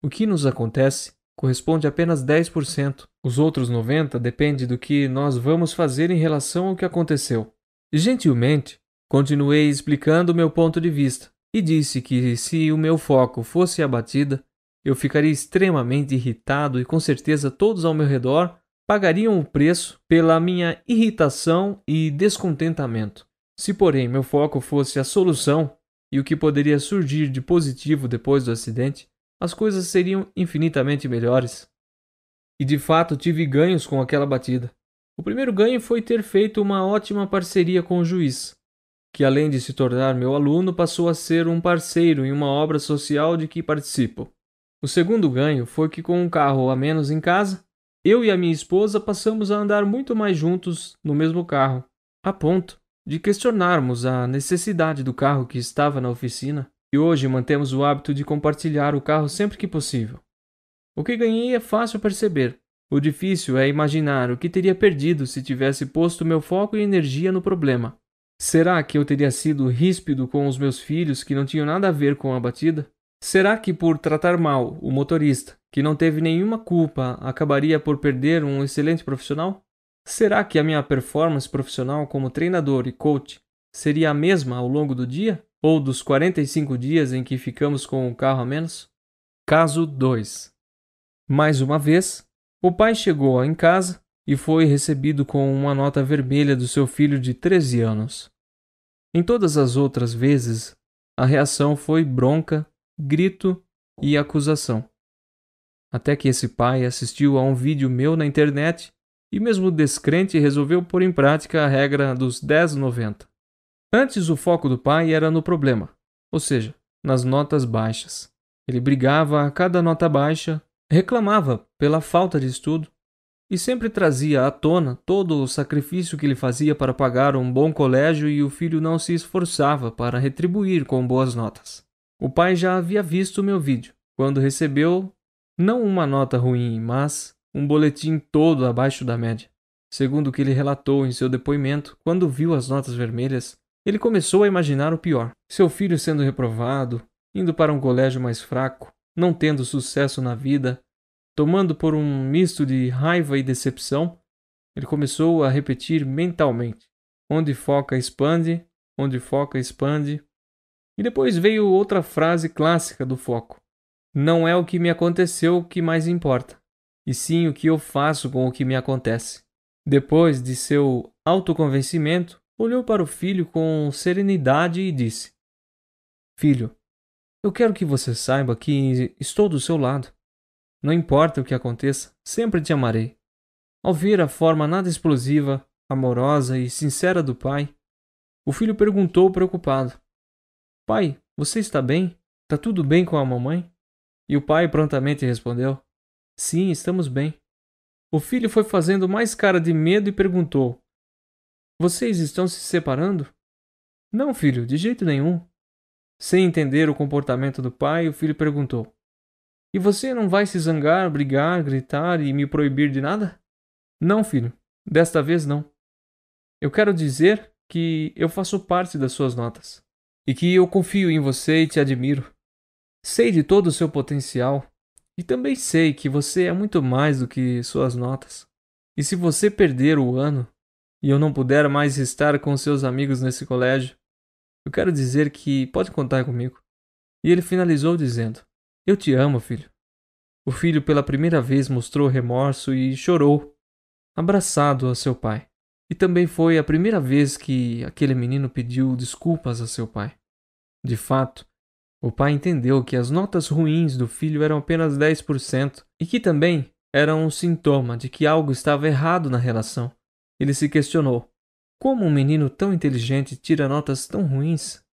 o que nos acontece corresponde a apenas 10%. Os outros 90% depende do que nós vamos fazer em relação ao que aconteceu. Gentilmente, continuei explicando meu ponto de vista e disse que se o meu foco fosse a batida, eu ficaria extremamente irritado e com certeza todos ao meu redor pagariam o preço pela minha irritação e descontentamento. Se, porém, meu foco fosse a solução e o que poderia surgir de positivo depois do acidente, as coisas seriam infinitamente melhores. E de fato tive ganhos com aquela batida. O primeiro ganho foi ter feito uma ótima parceria com o juiz, que além de se tornar meu aluno, passou a ser um parceiro em uma obra social de que participo. O segundo ganho foi que com um carro a menos em casa, eu e a minha esposa passamos a andar muito mais juntos no mesmo carro, a ponto de questionarmos a necessidade do carro que estava na oficina. E hoje mantemos o hábito de compartilhar o carro sempre que possível. O que ganhei é fácil perceber. O difícil é imaginar o que teria perdido se tivesse posto meu foco e energia no problema. Será que eu teria sido ríspido com os meus filhos que não tinham nada a ver com a batida? Será que por tratar mal o motorista, que não teve nenhuma culpa, acabaria por perder um excelente profissional? Será que a minha performance profissional como treinador e coach seria a mesma ao longo do dia? Ou dos 45 dias em que ficamos com o carro a menos? Caso 2. Mais uma vez, o pai chegou em casa e foi recebido com uma nota vermelha do seu filho de 13 anos. Em todas as outras vezes, a reação foi bronca, grito e acusação. Até que esse pai assistiu a um vídeo meu na internet e, mesmo descrente, resolveu pôr em prática a regra dos 10/90. Antes, o foco do pai era no problema, ou seja, nas notas baixas. Ele brigava a cada nota baixa, reclamava pela falta de estudo e sempre trazia à tona todo o sacrifício que ele fazia para pagar um bom colégio e o filho não se esforçava para retribuir com boas notas. O pai já havia visto o meu vídeo, quando recebeu não uma nota ruim, mas um boletim todo abaixo da média. Segundo o que ele relatou em seu depoimento, quando viu as notas vermelhas, ele começou a imaginar o pior. Seu filho sendo reprovado, indo para um colégio mais fraco, não tendo sucesso na vida, Tomando por um misto de raiva e decepção, ele começou a repetir mentalmente: onde foca expande, onde foca expande. E depois veio outra frase clássica do foco: não é o que me aconteceu que mais importa, e sim o que eu faço com o que me acontece. Depois de seu autoconvencimento, olhou para o filho com serenidade e disse: filho, eu quero que você saiba que estou do seu lado. Não importa o que aconteça, sempre te amarei. Ao ver a forma nada explosiva, amorosa e sincera do pai, o filho perguntou preocupado: pai, você está bem? Tá tudo bem com a mamãe? E o pai prontamente respondeu: sim, estamos bem. O filho foi fazendo mais cara de medo e perguntou: vocês estão se separando? Não, filho, de jeito nenhum. Sem entender o comportamento do pai, o filho perguntou: e você não vai se zangar, brigar, gritar e me proibir de nada? Não, filho, desta vez não. Eu quero dizer que eu faço parte das suas notas e que eu confio em você e te admiro. Sei de todo o seu potencial e também sei que você é muito mais do que suas notas. E se você perder o ano e eu não puder mais estar com seus amigos nesse colégio, eu quero dizer que pode contar comigo. E ele finalizou dizendo: eu te amo, filho. O filho pela primeira vez mostrou remorso e chorou, abraçado a seu pai. E também foi a primeira vez que aquele menino pediu desculpas a seu pai. De fato, o pai entendeu que as notas ruins do filho eram apenas 10% e que também eram um sintoma de que algo estava errado na relação. Ele se questionou: como um menino tão inteligente tira notas tão ruins?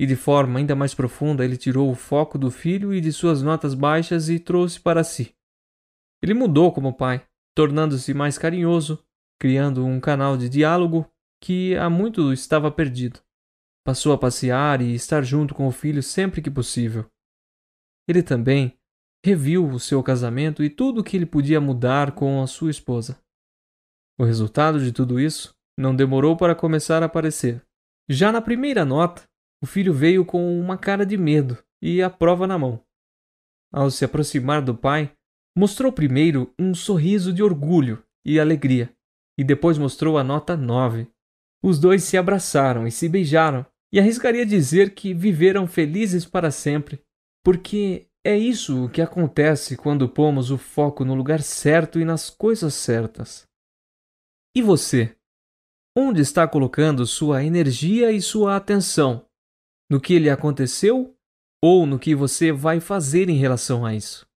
E de forma ainda mais profunda, ele tirou o foco do filho e de suas notas baixas e trouxe para si. Ele mudou como pai, tornando-se mais carinhoso, criando um canal de diálogo que há muito estava perdido. Passou a passear e estar junto com o filho sempre que possível. Ele também reviu o seu casamento e tudo o que ele podia mudar com a sua esposa. O resultado de tudo isso não demorou para começar a aparecer. Já na primeira nota, o filho veio com uma cara de medo e a prova na mão. Ao se aproximar do pai, mostrou primeiro um sorriso de orgulho e alegria, e depois mostrou a nota 9. Os dois se abraçaram e se beijaram, e arriscaria dizer que viveram felizes para sempre, porque é isso o que acontece quando pomos o foco no lugar certo e nas coisas certas. E você? Onde está colocando sua energia e sua atenção? No que lhe aconteceu ou no que você vai fazer em relação a isso?